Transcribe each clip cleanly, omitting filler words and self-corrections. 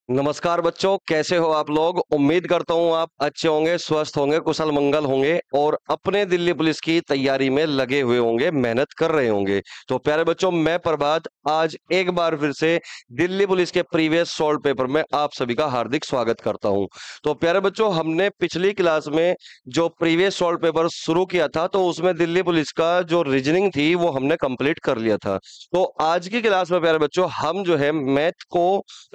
नमस्कार बच्चों, कैसे हो आप लोग। उम्मीद करता हूँ आप अच्छे होंगे, स्वस्थ होंगे, कुशल मंगल होंगे और अपने दिल्ली पुलिस की तैयारी में लगे हुए होंगे, मेहनत कर रहे होंगे। तो प्यारे बच्चों, मैं प्रभात आज एक बार फिर से दिल्ली पुलिस के प्रीवियस सॉल्व पेपर में आप सभी का हार्दिक स्वागत करता हूँ। तो प्यारे बच्चों, हमने पिछली क्लास में जो प्रीवियस सॉल्व पेपर शुरू किया था तो उसमें दिल्ली पुलिस का जो रीजनिंग थी वो हमने कंप्लीट कर लिया था। तो आज की क्लास में प्यारे बच्चों हम जो है मैथ को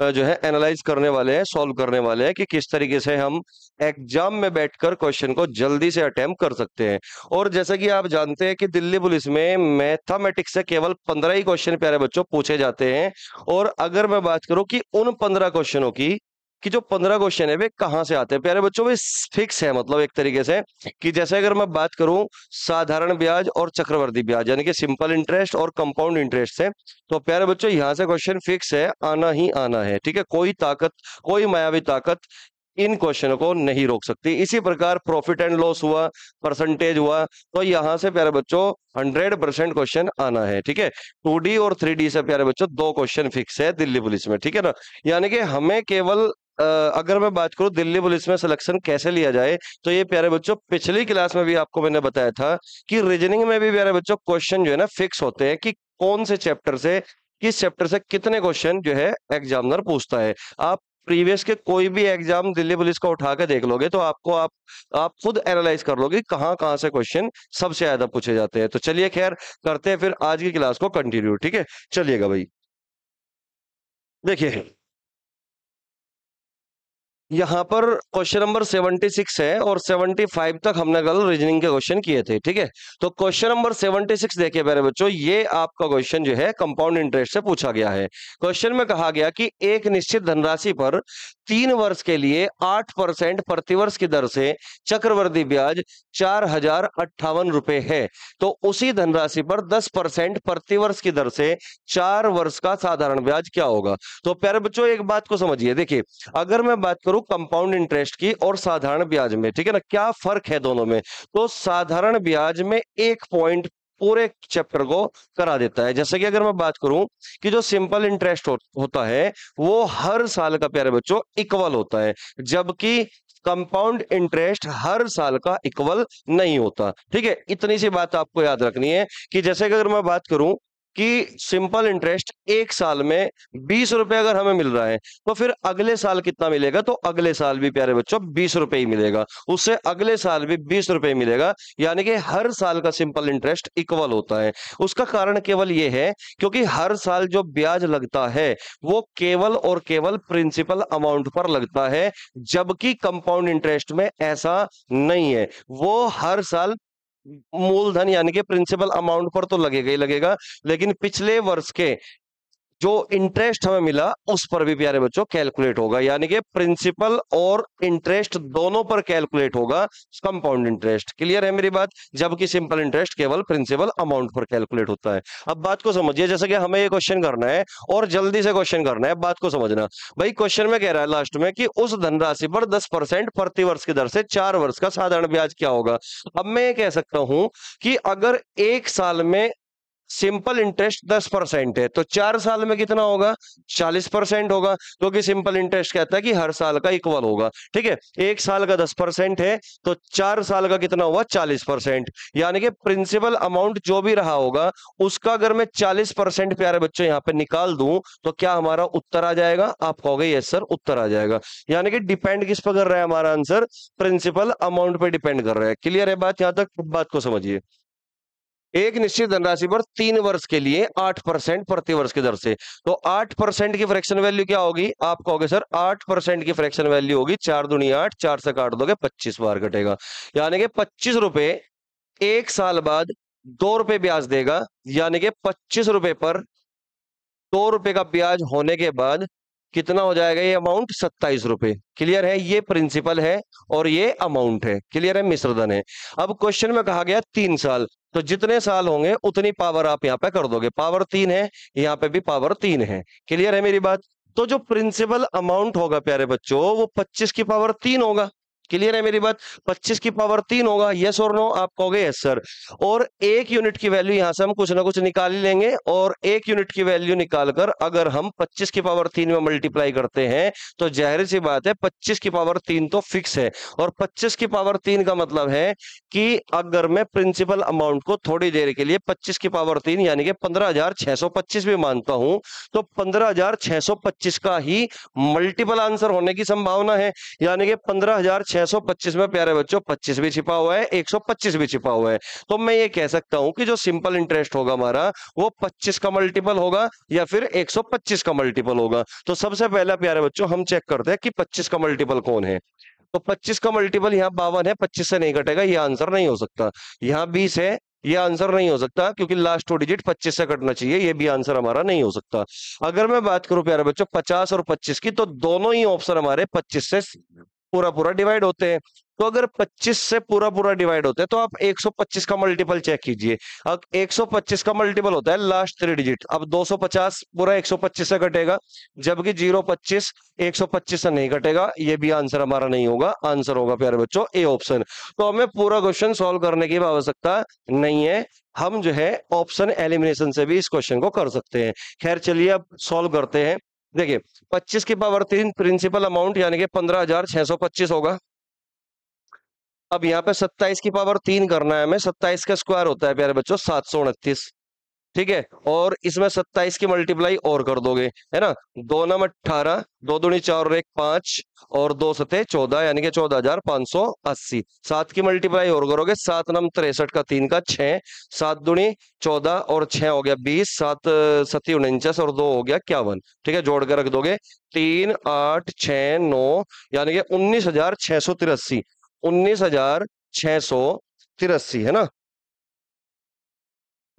जो है एनालाइज करने वाले हैं, सॉल्व करने वाले हैं कि किस तरीके से हम एग्जाम में बैठकर क्वेश्चन को जल्दी से अटेम्प्ट कर सकते हैं। और जैसा कि आप जानते हैं कि दिल्ली पुलिस में मैथमेटिक्स से केवल 15 ही क्वेश्चन प्यारे बच्चों पूछे जाते हैं। और अगर मैं बात करूं कि उन 15 क्वेश्चनों की कि जो 15 क्वेश्चन है वे कहाँ से आते हैं प्यारे बच्चों, वे फिक्स है। मतलब एक तरीके से कि जैसे अगर मैं बात करूं साधारण ब्याज और चक्रवर्ती ब्याज यानी कि सिंपल इंटरेस्ट और कंपाउंड इंटरेस्ट से, तो प्यारे बच्चों यहाँ से क्वेश्चन फिक्स है, आना ही आना है। ठीक है, कोई ताकत, कोई मायावी ताकत इन क्वेश्चनों को नहीं रोक सकती। इसी प्रकार प्रॉफिट एंड लॉस हुआ, परसेंटेज हुआ, तो यहां से प्यारे बच्चों 100% क्वेश्चन आना है। ठीक है, 2D और 3D से प्यारे बच्चों दो क्वेश्चन फिक्स है दिल्ली पुलिस में। ठीक है ना, यानी कि हमें केवल अगर मैं बात करूं दिल्ली पुलिस में सिलेक्शन कैसे लिया जाए, तो ये प्यारे बच्चों पिछली क्लास में भी आपको मैंने बताया था कि रीजनिंग में भी प्यारे बच्चों क्वेश्चन जो है ना फिक्स होते हैं कि कौन से चैप्टर से, किस चैप्टर से कितने क्वेश्चन जो है एग्जामिनर पूछता है। आप प्रीवियस के कोई भी एग्जाम दिल्ली पुलिस का उठा के देख लोगे तो आपको आप खुद एनालाइज कर लोगे कहाँ कहाँ से क्वेश्चन सबसे ज्यादा पूछे जाते हैं। तो चलिए खैर करते हैं फिर आज की क्लास को कंटिन्यू। ठीक है, चलिएगा भाई। देखिए यहाँ पर क्वेश्चन नंबर 76 है और 75 तक हमने कल रीजनिंग के क्वेश्चन किए थे। ठीक है, तो क्वेश्चन नंबर 76 देखिए मेरे बच्चों, ये आपका क्वेश्चन जो है कंपाउंड इंटरेस्ट से पूछा गया है। क्वेश्चन में कहा गया कि एक निश्चित धनराशि पर 3 वर्ष के लिए 8% प्रतिवर्ष की दर से चक्रवृद्धि ब्याज 4058 रुपए है, तो उसी धनराशि पर 10% प्रतिवर्ष की दर से 4 वर्ष का साधारण ब्याज क्या होगा। तो प्यारे बच्चों एक बात को समझिए, देखिए अगर मैं बात करूं कंपाउंड इंटरेस्ट की और साधारण ब्याज में, ठीक है ना, क्या फर्क है दोनों में। तो साधारण ब्याज में एक पॉइंट पूरे चैप्टर को करा देता है। जैसे कि अगर मैं बात करूं कि जो सिंपल इंटरेस्ट होता है वो हर साल का प्यारे बच्चों इक्वल होता है, जबकि कंपाउंड इंटरेस्ट हर साल का इक्वल नहीं होता। ठीक है, इतनी सी बात आपको याद रखनी है कि जैसे कि अगर मैं बात करूं कि सिंपल इंटरेस्ट एक साल में 20 रुपए अगर हमें मिल रहा है तो फिर अगले साल कितना मिलेगा, तो अगले साल भी प्यारे बच्चों 20 रुपए ही मिलेगा, उससे अगले साल भी 20 रुपए ही मिलेगा। यानी कि हर साल का सिंपल इंटरेस्ट इक्वल होता है। उसका कारण केवल ये है क्योंकि हर साल जो ब्याज लगता है वो केवल और केवल प्रिंसिपल अमाउंट पर लगता है, जबकि कंपाउंड इंटरेस्ट में ऐसा नहीं है। वो हर साल मूलधन यानी कि प्रिंसिपल अमाउंट पर तो लगेगा ही लगेगा, लेकिन पिछले वर्ष के जो इंटरेस्ट हमें मिला उस पर भी प्यारे बच्चों कैलकुलेट होगा। यानी कि प्रिंसिपल और इंटरेस्ट दोनों पर कैलकुलेट होगा कंपाउंड इंटरेस्ट। क्लियर है मेरी बात, जबकि सिंपल इंटरेस्ट केवल प्रिंसिपल अमाउंट पर कैलकुलेट होता है। अब बात को समझिए, जैसे कि हमें ये क्वेश्चन करना है और जल्दी से क्वेश्चन करना है, बात को समझना भाई। क्वेश्चन में कह रहा है लास्ट में कि उस धनराशि पर 10% प्रतिवर्ष की दर से 4 वर्ष का साधारण ब्याज क्या होगा। अब मैं ये कह सकता हूं कि अगर एक साल में सिंपल इंटरेस्ट 10% है तो 4 साल में कितना होगा, 40% होगा, क्योंकि सिंपल इंटरेस्ट कहता है कि हर साल का इक्वल होगा। ठीक है, एक साल का 10% है तो 4 साल का कितना हुआ, 40%। यानी कि प्रिंसिपल अमाउंट जो भी रहा होगा उसका अगर मैं 40% प्यारे बच्चों यहां पे निकाल दूं तो क्या हमारा उत्तर आ जाएगा। आप कहोगे यस सर उत्तर आ जाएगा। यानी कि डिपेंड किस पर कर रहा है हमारा आंसर, प्रिंसिपल अमाउंट पर डिपेंड कर रहा है। क्लियर है बात यहां तक, बात को समझिए। एक निश्चित धनराशि पर 3 वर्ष के लिए 8% प्रति वर्ष की दर से, तो 8% की फ्रैक्शन वैल्यू क्या होगी। आप कहोगे सर 8% की फ्रैक्शन वैल्यू होगी 4 दूनी 8, 4 से काट दोगे 25 बार कटेगा। यानी कि 25 रुपए एक साल बाद 2 रुपए ब्याज देगा। यानी कि 25 रुपए पर 2 रुपए का ब्याज होने के बाद कितना हो जाएगा ये अमाउंट, 27 रुपए। क्लियर है, ये प्रिंसिपल है और ये अमाउंट है। क्लियर है, मिश्रधन है। अब क्वेश्चन में कहा गया 3 साल, तो जितने साल होंगे उतनी पावर आप यहाँ पे कर दोगे। पावर 3 है, यहाँ पे भी पावर 3 है। क्लियर है मेरी बात। तो जो प्रिंसिपल अमाउंट होगा प्यारे बच्चों वो 25 की पावर 3 होगा। क्लियर है मेरी बात? 25 की पावर 3 होगा, यस और नो? आप कहोगे यस सर। और 1 यूनिट की वैल्यू यहां से हम कुछ ना कुछ निकाल ही लेंगे, और 1 यूनिट की वैल्यू निकालकर अगर हम 25 की पावर 3 में मल्टीप्लाई करते हैं तो जाहिर सी बात है 25 की पावर 3 तो फिक्स है। और 25 की पावर 3 का मतलब है कि अगर मैं प्रिंसिपल अमाउंट को थोड़ी देर के लिए 25 की पावर 3 यानी कि 15,625 भी मानता हूं, तो 15,625 का ही मल्टीपल आंसर होने की संभावना है। यानी कि 15,625 में प्यारे बच्चों 25 भी छिपा हुआ है, 125 भी छिपा हुआ है। तो मैं ये कह सकता हूं कि जो सिंपल इंटरेस्ट होगा हमारा वो 25 का मल्टीपल होगा या फिर 125 का मल्टीपल होगा। तो सबसे पहला प्यारे बच्चों हम चेक करते हैं कि 25 का मल्टीपल कौन है। तो 25 का मल्टीपल यहाँ 52 है, 25 से नहीं घटेगा, ये आंसर नहीं हो सकता। यहाँ 20 है, ये आंसर नहीं हो सकता क्योंकि लास्ट 2 डिजिट 25 से कटना चाहिए, ये भी आंसर हमारा नहीं हो सकता। अगर मैं बात करूं प्यारे बच्चों 50 और 25 की, तो दोनों ही ऑप्शन हमारे 25 से पूरा पूरा डिवाइड होते हैं। तो अगर 25 से पूरा पूरा डिवाइड होता है तो आप 125 का मल्टीपल चेक कीजिए। अब 125 का मल्टीपल होता है लास्ट 3 डिजिट। अब 250 पूरा 125 से कटेगा, जबकि 025 125 से नहीं कटेगा, ये भी आंसर हमारा नहीं होगा। आंसर होगा प्यारे बच्चों ए ऑप्शन। तो हमें पूरा क्वेश्चन सॉल्व करने की आवश्यकता नहीं है, हम जो है ऑप्शन एलिमिनेशन से भी इस क्वेश्चन को कर सकते हैं। खैर चलिए अब सॉल्व करते हैं। देखिए 25 की पावर 3 प्रिंसिपल अमाउंट यानी कि 15,625 होगा। अब यहाँ पे 27 की पावर 3 करना है हमें। 27 का स्क्वायर होता है प्यारे बच्चों 729, ठीक है। और इसमें 27 की मल्टीप्लाई और कर दोगे, है ना। 2 नम 18, 2 दूनी 4 और 1 5, और 2 सते 14 यानी कि 14,580। 7 की मल्टीप्लाई और करोगे, 7 नम 63 का 3 का 6, 7 दूनी 14 और 6 हो गया 20, 7 सती 49 और 2 हो गया 51, ठीक है। जोड़ के रख दोगे 3 8 6 9 यानी कि 19,683, 19,683 है ना।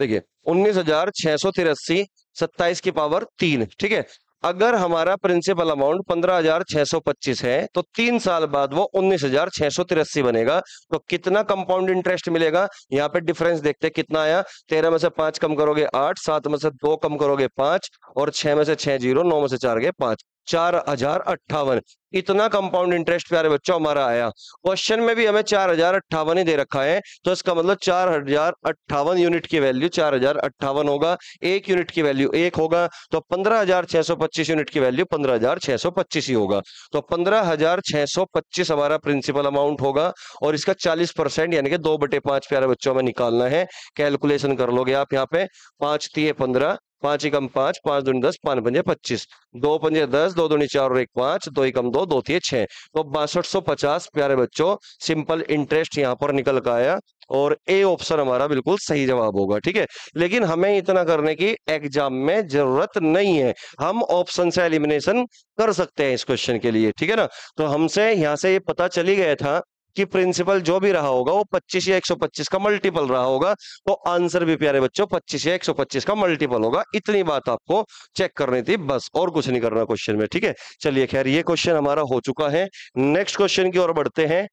देखिए 19,683, 27 की पावर 3, ठीक है। अगर हमारा प्रिंसिपल अमाउंट 15,625 है तो 3 साल बाद वो 19,683 बनेगा। तो कितना कंपाउंड इंटरेस्ट मिलेगा, यहाँ पे डिफरेंस देखते हैं कितना आया। 13 में से 5 कम करोगे 8, 7 में से 2 कम करोगे 5, और 6 में से 6 0, 9 में से 4 गए 5, 4,058। इतना कंपाउंड इंटरेस्ट प्यारे बच्चों हमारा आया। क्वेश्चन में भी हमें 4,058 ही दे रखा है, तो इसका मतलब 4,058 यूनिट की वैल्यू 4,058 होगा। 1 यूनिट की वैल्यू 1 होगा, तो 15,625 यूनिट की वैल्यू 15,625 ही होगा। तो 15,625 हमारा प्रिंसिपल अमाउंट होगा, और इसका 40% यानी कि 2/5 प्यारे बच्चों में निकालना है। कैलकुलेशन कर लोगे आप यहाँ पे, 5 3 15, 5 एकम 5, 5 दूनी 10, 5 पंजे 25, 2 पंजे 10, 2 दूनी 4 और 1 5, 2 एकम 2, 2 3 6। तो 6250 प्यारे बच्चों सिंपल इंटरेस्ट यहाँ पर निकल कर आया, और ए ऑप्शन हमारा बिल्कुल सही जवाब होगा, ठीक है। लेकिन हमें इतना करने की एग्जाम में जरूरत नहीं है, हम ऑप्शन से एलिमिनेशन कर सकते हैं इस क्वेश्चन के लिए, ठीक है ना। तो हमसे यहाँ से ये पता चली गया था कि प्रिंसिपल जो भी रहा होगा वो 25 या 125 का मल्टीपल रहा होगा। तो आंसर भी प्यारे बच्चों 25 या 125 का मल्टीपल होगा। इतनी बात आपको चेक करनी थी, बस और कुछ नहीं करना क्वेश्चन में, ठीक है। चलिए खैर ये क्वेश्चन हमारा हो चुका है। नेक्स्ट क्वेश्चन की ओर बढ़ते हैं।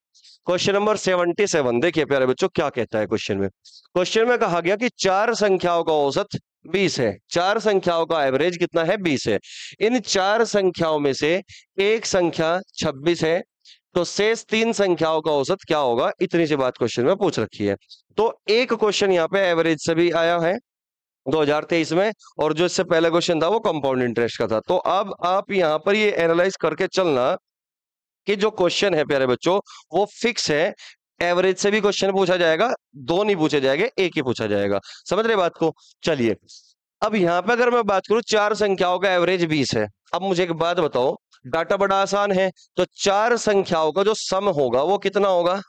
क्वेश्चन नंबर 77 देखिए प्यारे बच्चों क्या कहता है क्वेश्चन में। क्वेश्चन में कहा गया कि 4 संख्याओं का औसत 20 है, 4 संख्याओं का एवरेज कितना है 20 है। इन 4 संख्याओं में से एक संख्या 26 है, तो शेष 3 संख्याओं का औसत क्या होगा, इतनी सी बात क्वेश्चन में पूछ रखी है। तो एक क्वेश्चन यहाँ पे एवरेज से भी आया है 2023 में, और जो इससे पहला क्वेश्चन था वो कंपाउंड इंटरेस्ट का था। तो अब आप यहाँ पर ये एनालाइज करके चलना कि जो क्वेश्चन है प्यारे बच्चों वो फिक्स है। एवरेज से भी क्वेश्चन पूछा जाएगा, 2 नहीं पूछे जाएंगे, एक ही पूछा जाएगा। समझ रहे बात को? चलिए अब यहाँ पे अगर मैं बात करूं 4 संख्याओं का एवरेज 20 है। अब मुझे एक बात बताओ, डाटा बड़ा आसान है, तो 4 संख्याओं का जो सम होगा वो कितना होगा,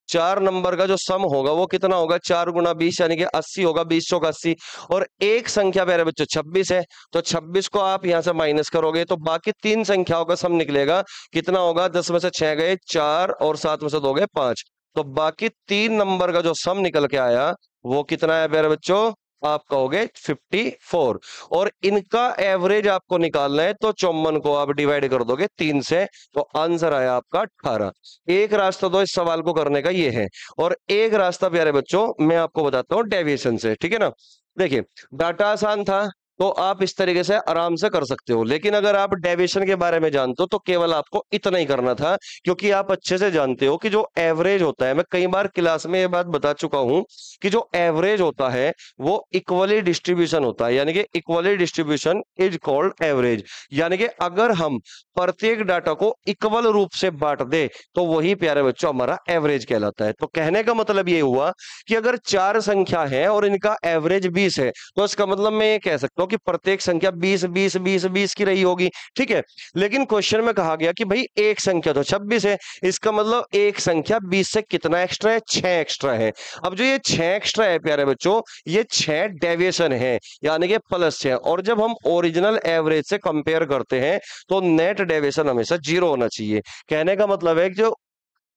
4 नंबर का जो सम होगा वो कितना होगा, 4 गुना 20 यानी कि 80 होगा, 20 चौक 80। और एक संख्या प्यारे बच्चों 26 है, तो 26 को आप यहां से माइनस करोगे तो बाकी 3 संख्याओं का सम निकलेगा, कितना होगा, 10 में से 6 गए 4, और 7 में से 2 गए 5। तो बाकी 3 नंबर का जो सम निकल के आया वो कितना है प्यारे बच्चों, आप कहोगे 54। और इनका एवरेज आपको निकालना है, तो 54 को आप डिवाइड कर दोगे 3 से, तो आंसर आया आपका 18। एक रास्ता तो इस सवाल को करने का ये है, और एक रास्ता प्यारे बच्चों मैं आपको बताता हूं डेविएशन से, ठीक है ना। देखिए डाटा आसान था, तो आप इस तरीके से आराम से कर सकते हो। लेकिन अगर आप डेविएशन के बारे में जानते हो तो केवल आपको इतना ही करना था, क्योंकि आप अच्छे से जानते हो कि जो एवरेज होता है, मैं कई बार क्लास में ये बात बता चुका हूं कि जो एवरेज होता है वो इक्वली डिस्ट्रीब्यूशन होता है, यानी कि equally distribution is called average. यानी कि अगर हम प्रत्येक डाटा को इक्वल रूप से बांट दे तो वही प्यारे बच्चों हमारा एवरेज कहलाता है। तो कहने का मतलब ये हुआ कि अगर चार संख्या है और इनका एवरेज 20 है, तो इसका मतलब मैं ये कह सकता हूं कि प्रत्येक संख्या 20 20 20 20 की रही होगी, ठीक है। लेकिन क्वेश्चन में कहा गया कि भाई एक संख्या तो 26 है, इसका मतलब एक संख्या 20 से कितना एक्स्ट्रा है, 6 एक्स्ट्रा है। अब जो ये 6 एक्स्ट्रा है प्यारे बच्चों, ये 6 डेविएशन है, यानी कि +6। और जब हम ओरिजिनल एवरेज से कंपेयर करते हैं तो नेट डेविएशन हमेशा 0 होना चाहिए। कहने का मतलब है कि जो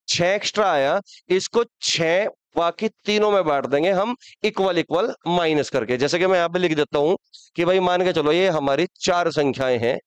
6 एक्स्ट्रा आया, इसको 6 बाकी तीनों में बांट देंगे हम इक्वल इक्वल माइनस करके। जैसे कि मैं यहां पे लिख देता हूं कि भाई मान के चलो ये हमारी 4 संख्याएं हैं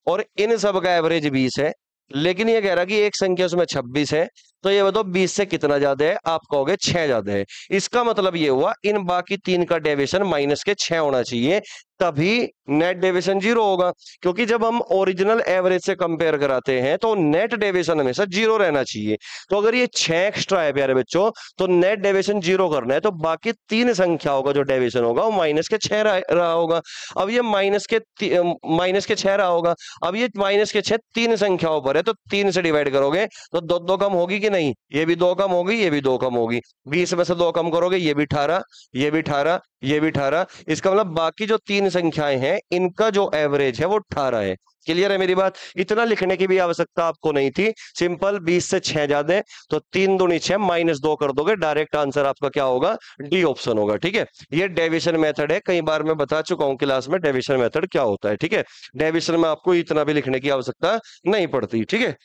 और इन सब का एवरेज 20 है, लेकिन ये कह रहा कि एक संख्या उसमें 26 है, तो ये बताओ 20 से कितना ज्यादा है, आप कहोगे 6 ज्यादा है। इसका मतलब ये हुआ इन बाकी तीन का डेविएशन माइनस के 6 होना चाहिए, तभी नेट डेविएशन 0 होगा। क्योंकि जब हम ओरिजिनल एवरेज से कंपेयर कराते हैं तो नेट डेविएशन हमेशा 0 रहना चाहिए। तो अगर ये 6 एक्स्ट्रा है प्यारे बच्चों, तो नेट डेविएशन 0 करना है, तो बाकी तीन संख्याओं का जो डेविएशन होगा वो -6 रहा होगा। अब ये -6 रहा होगा। अब ये -6 तीन संख्याओं पर है, तो 3 से डिवाइड करोगे तो दो दो कम होगी कि नहीं, ये भी 2 कम होगी, ये भी 2 कम होगी। 20 में से 2 कम करोगे, ये भी 18, ये भी 18, ये भी 18। इसका मतलब बाकी जो तीन संख्याएं हैं इनका जो एवरेज है वो 18 है। क्लियर है मेरी बात? इतना लिखने की भी आवश्यकता आपको नहीं थी, सिंपल 20 से 6 ज्यादा है तो 3 दूनी 6 -2 कर दोगे, डायरेक्ट आंसर आपका क्या होगा, डी ऑप्शन होगा। ठीक है, ये डेविएशन मेथड है, कई बार मैं बता चुका हूं क्लास में डेविएशन मेथड क्या होता है। ठीक है, डेविएशन में आपको इतना भी लिखने की आवश्यकता नहीं पड़ती। ठीक है,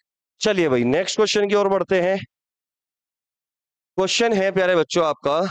चलिए भाई नेक्स्ट क्वेश्चन की ओर बढ़ते हैं। क्वेश्चन है प्यारे बच्चों आपका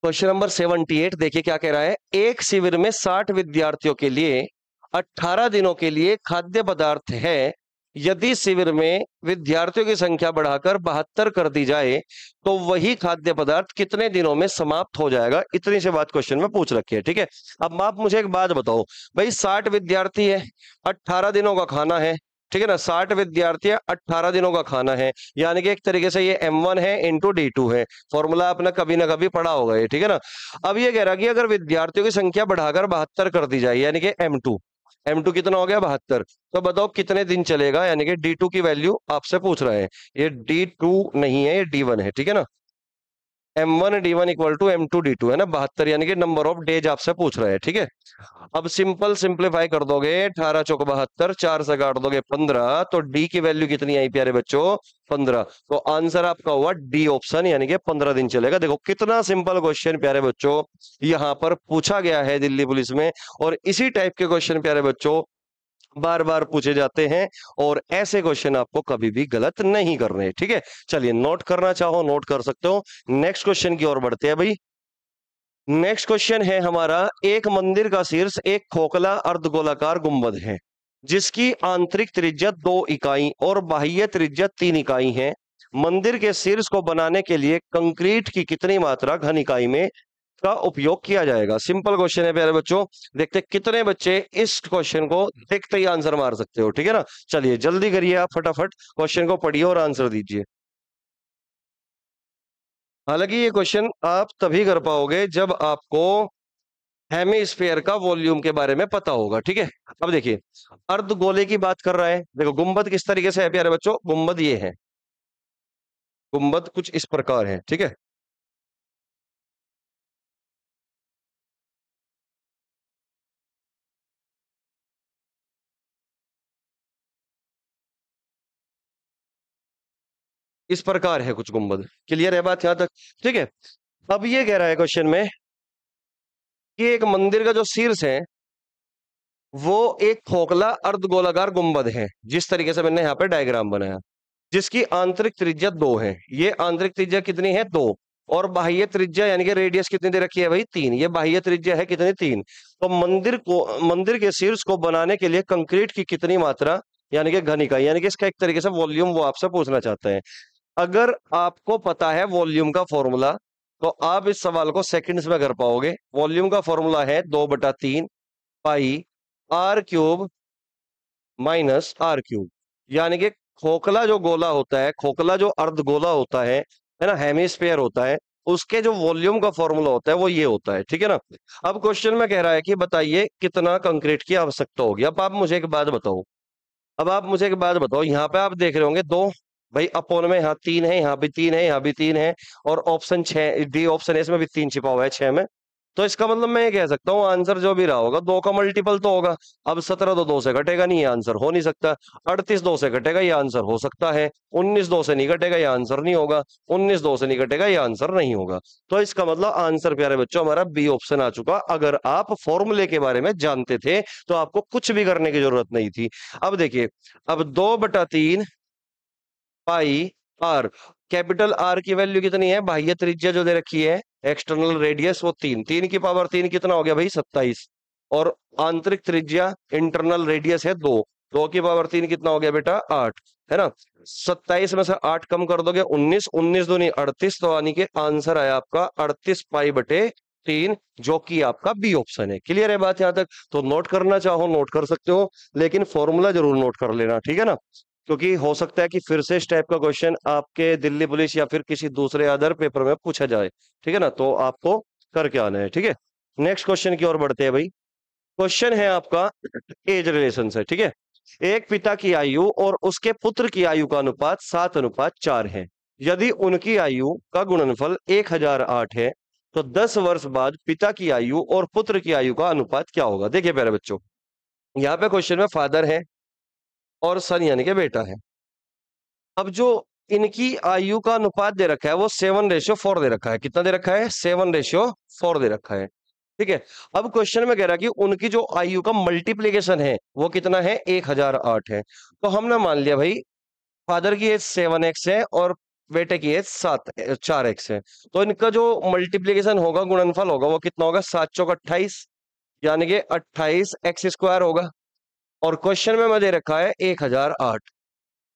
क्वेश्चन नंबर 78। देखिए क्या कह रहा है, एक शिविर में 60 विद्यार्थियों के लिए 18 दिनों के लिए खाद्य पदार्थ है। यदि शिविर में विद्यार्थियों की संख्या बढ़ाकर 72 कर दी जाए तो वही खाद्य पदार्थ कितने दिनों में समाप्त हो जाएगा। इतनी सी बात क्वेश्चन में पूछ रखी है। ठीक है, अब आप मुझे एक बात बताओ, भाई 60 विद्यार्थी है, 18 दिनों का खाना है, ठीक है ना, 60 विद्यार्थी है, 18 दिनों का खाना है, यानी कि एक तरीके से ये M1 है इंटू D2 है। फॉर्मूला आपने कभी ना कभी पढ़ा होगा ये, ठीक है ना। अब ये कह रहा कि अगर विद्यार्थियों की संख्या बढ़ाकर 72 कर दी जाए, यानी कि M2 कितना हो गया, 72। तो बताओ कितने दिन चलेगा, यानी कि D2 की वैल्यू आपसे पूछ रहा है। ये D2 नहीं है, ये D1 है, ठीक है ना। M1 D1 equal to M2 D2 है ना, 72, यानी कि नंबर ऑफ डेज आपसे पूछ रहा है। ठीक है, अब सिंपल सिंप्लीफाई कर दोगे, 18 चौक 72, 4 से काट दोगे 15, तो डी की वैल्यू कितनी आई प्यारे बच्चों, 15। तो आंसर आपका हुआ डी ऑप्शन, यानी कि 15 दिन चलेगा। देखो कितना सिंपल क्वेश्चन प्यारे बच्चों यहाँ पर पूछा गया है दिल्ली पुलिस में, और इसी टाइप के क्वेश्चन प्यारे बच्चों बार बार पूछे जाते हैं, और ऐसे क्वेश्चन आपको कभी भी गलत नहीं करने। ठीक है, चलिए नोट करना चाहो नोट कर सकते हो। नेक्स्ट क्वेश्चन की ओर बढ़ते हैं भाई। नेक्स्ट क्वेश्चन है हमारा, एक मंदिर का शीर्ष एक खोखला अर्धगोलाकार गुंबद है जिसकी आंतरिक त्रिज्या 2 इकाई और बाह्य त्रिज्या 3 इकाई है। मंदिर के शीर्ष को बनाने के लिए कंक्रीट की कितनी मात्रा घन इकाई में का उपयोग किया जाएगा। सिंपल क्वेश्चन है प्यारे बच्चों, देखते कितने बच्चे इस क्वेश्चन को देखते ही आंसर मार सकते हो। ठीक है ना, चलिए जल्दी करिए, आप फटाफट क्वेश्चन को पढ़िए और आंसर दीजिए। हालांकि ये क्वेश्चन आप तभी कर पाओगे जब आपको हेमिस्फीयर का वॉल्यूम के बारे में पता होगा। ठीक है, अब देखिए अर्धगोले की बात कर रहा है। देखो गुंबद किस तरीके से है प्यारे बच्चों, गुंबद ये है, गुंबद कुछ इस प्रकार है। ठीक है, इस प्रकार है कुछ गुंबद। क्लियर है बात यहां तक? ठीक है, अब ये कह रहा है क्वेश्चन में कि एक मंदिर का जो शीर्ष है वो एक खोखला अर्धगोलाकार गुंबद है, जिस तरीके से मैंने यहाँ पे डायग्राम बनाया, जिसकी आंतरिक त्रिज्या 2 है। ये आंतरिक त्रिज्या कितनी है, 2, और बाह्य त्रिज्या यानी कि रेडियस कितनी दे रखी है भाई, 3। ये बाह्य त्रिज्या है कितनी, 3। तो मंदिर के शीर्ष को बनाने के लिए कंक्रीट की कितनी मात्रा, यानी कि घन इकाई, यानी कि इसका एक तरीके से वॉल्यूम वो आपसे पूछना चाहते हैं। अगर आपको पता है वॉल्यूम का फॉर्मूला तो आप इस सवाल को सेकंड्स में कर पाओगे। वॉल्यूम का फॉर्मूला है 2/3 pi R cube minus R cube. यानी कि खोखला जो गोला होता है, खोखला जो अर्ध गोला होता है ना, हेमिस्फीयर होता है, उसके जो वॉल्यूम का फॉर्मूला होता है वो ये होता है, ठीक है ना। अब क्वेश्चन में कह रहा है कि बताइए कितना कंक्रीट की आवश्यकता होगी। अब आप मुझे एक बात बताओ, यहाँ पे आप देख रहे होंगे दो, भाई अपोन में यहाँ 3 है, यहाँ भी 3 है, यहाँ भी 3 है, और ऑप्शन 6 डी ऑप्शन है, इसमें भी 3 छिपा हुआ है 6 में। तो इसका मतलब मैं ये कह सकता हूँ आंसर जो भी रहा होगा 2 का मल्टीपल तो होगा। अब 17 तो 2 से घटेगा नहीं, ये आंसर हो नहीं सकता। 38 2 से घटेगा, ये आंसर हो सकता है। 19 2 से नहीं घटेगा, ये आंसर नहीं होगा। 19 2 से नहीं घटेगा, ये आंसर नहीं होगा। तो इसका मतलब आंसर प्यारे बच्चों हमारा बी ऑप्शन आ चुका। अगर आप फॉर्मूले के बारे में जानते थे तो आपको कुछ भी करने की जरूरत नहीं थी। अब देखिए, अब 2/3 पाई आर, कैपिटल आर की वैल्यू कितनी है, बाह्य त्रिज्या जो दे रखी है, एक्सटर्नल रेडियस, वो 3, 3 की पावर 3 कितना हो गया भाई 27, और आंतरिक त्रिज्या इंटरनल रेडियस है 2, 2 की पावर 3 कितना हो गया बेटा 8, है ना। 27 में से 8 कम कर दोगे 19, 19 दूनी 38, तो यानी कि आंसर आया आपका 38 पाई बटे 3, जो कि आपका बी ऑप्शन है। क्लियर है बात यहां तक? तो नोट करना चाहो नोट कर सकते हो, लेकिन फॉर्मूला जरूर नोट कर लेना, ठीक है ना, क्योंकि हो सकता है कि फिर से इस टाइप का क्वेश्चन आपके दिल्ली पुलिस या फिर किसी दूसरे अदर पेपर में पूछा जाए, ठीक है ना, तो आपको करके आना है, ठीक है। नेक्स्ट क्वेश्चन की ओर बढ़ते हैं भाई। क्वेश्चन है आपका एज रिलेशन से, ठीक है। एक पिता की आयु और उसके पुत्र की आयु का अनुपात 7:4 है। यदि उनकी आयु का गुणनफल 1008 है, तो 10 वर्ष बाद पिता की आयु और पुत्र की आयु का अनुपात क्या होगा। देखिए प्यारे बच्चों, यहाँ पे क्वेश्चन में फादर है और सन यानी कि बेटा है। अब जो इनकी आयु का अनुपात दे रखा है वो 7:4 दे रखा है। कितना दे रखा है? 7:4 दे रखा है, ठीक है। अब क्वेश्चन में कह रहा है कि उनकी जो आयु का मल्टीप्लीकेशन है वो कितना है, 1008 है। तो हमने मान लिया भाई फादर की एज 7x है और बेटे की एज 4x है। तो इनका जो मल्टीप्लीकेशन होगा, गुणनफल होगा, वो कितना होगा, 7 चौक 28, यानी कि 28x² होगा। और क्वेश्चन में मैं दे रखा है 1008,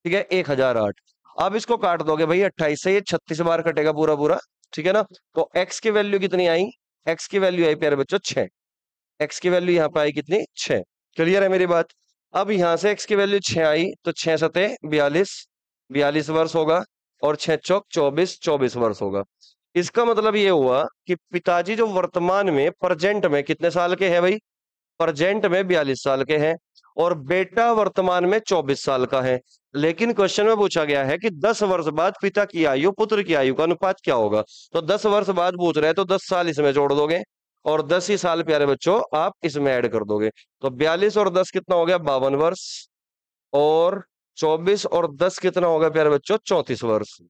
ठीक है, 1008। अब इसको काट दोगे भाई 28 से, ये 36 बार कटेगा पूरा पूरा, ठीक है ना। तो x की वैल्यू कितनी आई, x की वैल्यू आई प्यारे बच्चों 6, x की वैल्यू यहाँ पे आई कितनी 6। क्लियर है मेरी बात? अब यहां से x की वैल्यू 6 आई, तो 6 सते 42, 42 वर्ष होगा, और 6 चौक 24, 24 वर्ष होगा। इसका मतलब ये हुआ कि पिताजी जो वर्तमान में प्रेजेंट में कितने साल के हैं भाई, प्रेजेंट में 42 साल के हैं, और बेटा वर्तमान में 24 साल का है। लेकिन क्वेश्चन में पूछा गया है कि 10 वर्ष बाद पिता की आयु पुत्र की आयु का अनुपात क्या होगा। तो 10 वर्ष बाद पूछ रहे हैं, तो 10 साल इसमें जोड़ दोगे, और 10 ही साल प्यारे बच्चों आप इसमें ऐड कर दोगे। तो 42 और 10 कितना हो गया, 52 वर्ष, और 24 और 10 कितना होगा प्यारे बच्चों, 34 वर्ष।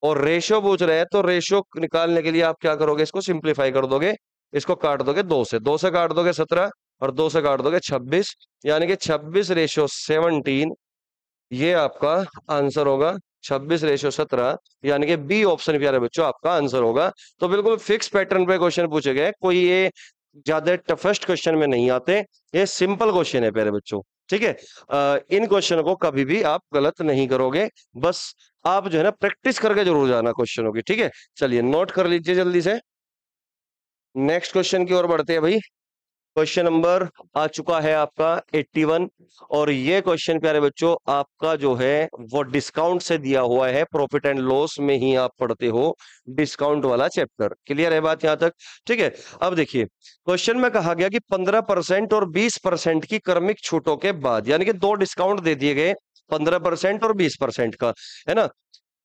और रेशियो पूछ रहे हैं, तो रेशियो निकालने के लिए आप क्या करोगे, इसको सिंप्लीफाई कर दोगे, इसको काट दोगे 2 से, 2 से काट दोगे 17, और 2 से काट दोगे 26, यानी कि 26:17, ये आपका आंसर होगा। 26:17, यानी कि बी ऑप्शन प्यारे बच्चों आपका आंसर होगा। तो बिल्कुल फिक्स पैटर्न पे क्वेश्चन पूछे गए, कोई ये ज्यादा टफेस्ट क्वेश्चन में नहीं आते, ये सिंपल क्वेश्चन है प्यारे बच्चों, ठीक है। इन क्वेश्चन को कभी भी आप गलत नहीं करोगे, बस आप जो है ना प्रैक्टिस करके जरूर जाना क्वेश्चनों की, ठीक है। चलिए नोट कर लीजिए जल्दी से, नेक्स्ट क्वेश्चन की ओर बढ़ते हैं भाई। क्वेश्चन नंबर आ चुका है आपका 81, और ये क्वेश्चन प्यारे बच्चों आपका जो है वो डिस्काउंट से दिया हुआ है, प्रॉफिट एंड लॉस में ही आप पढ़ते हो डिस्काउंट वाला चैप्टर। क्लियर है बात यहां तक? ठीक है। अब देखिए क्वेश्चन में कहा गया कि 15% और 20% की क्रमिक छूटों के बाद, यानी कि 2 डिस्काउंट दे दिए गए, 15% और 20% का, है ना,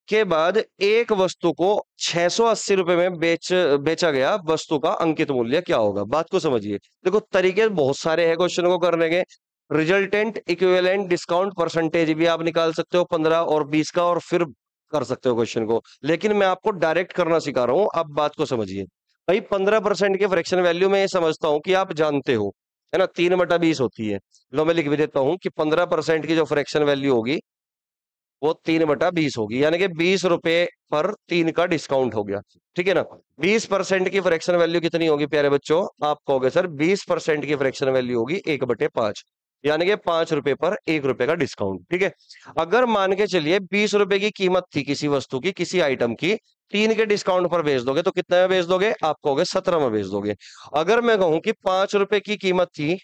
के बाद एक वस्तु को 680 रुपए में बेचा गया, वस्तु का अंकित मूल्य क्या होगा। बात को समझिए, देखो तरीके बहुत सारे हैं क्वेश्चन को करने के। रिजल्टेंट इक्विवेलेंट डिस्काउंट परसेंटेज भी आप निकाल सकते हो 15 और 20 का, और फिर कर सकते हो क्वेश्चन को, लेकिन मैं आपको डायरेक्ट करना सिखा रहा हूं। आप बात को समझिए भाई, 15% के फ्रैक्शन वैल्यू में ये समझता हूं कि आप जानते हो, है ना, 3/20 होती है। लो मैं लिख भी देता हूं कि 15% की जो फ्रैक्शन वैल्यू होगी वो 3/20 होगी, यानी कि 20 रुपए पर 3 का डिस्काउंट हो गया, ठीक है ना। 20% की फ्रैक्शन वैल्यू कितनी होगी प्यारे बच्चों, आप कहोगे सर 20% की फ्रैक्शन वैल्यू होगी 1/5। यानी कि 5 रुपए पर 1 रुपए का डिस्काउंट। ठीक है, अगर मान के चलिए 20 रुपए की कीमत थी किसी वस्तु की, किसी आइटम की, 3 के डिस्काउंट पर बेच दोगे तो कितने में बेच दोगे? आप कहोगे 17 में बेच दोगे। अगर मैं कहूं कि 5 रुपए की कीमत थी,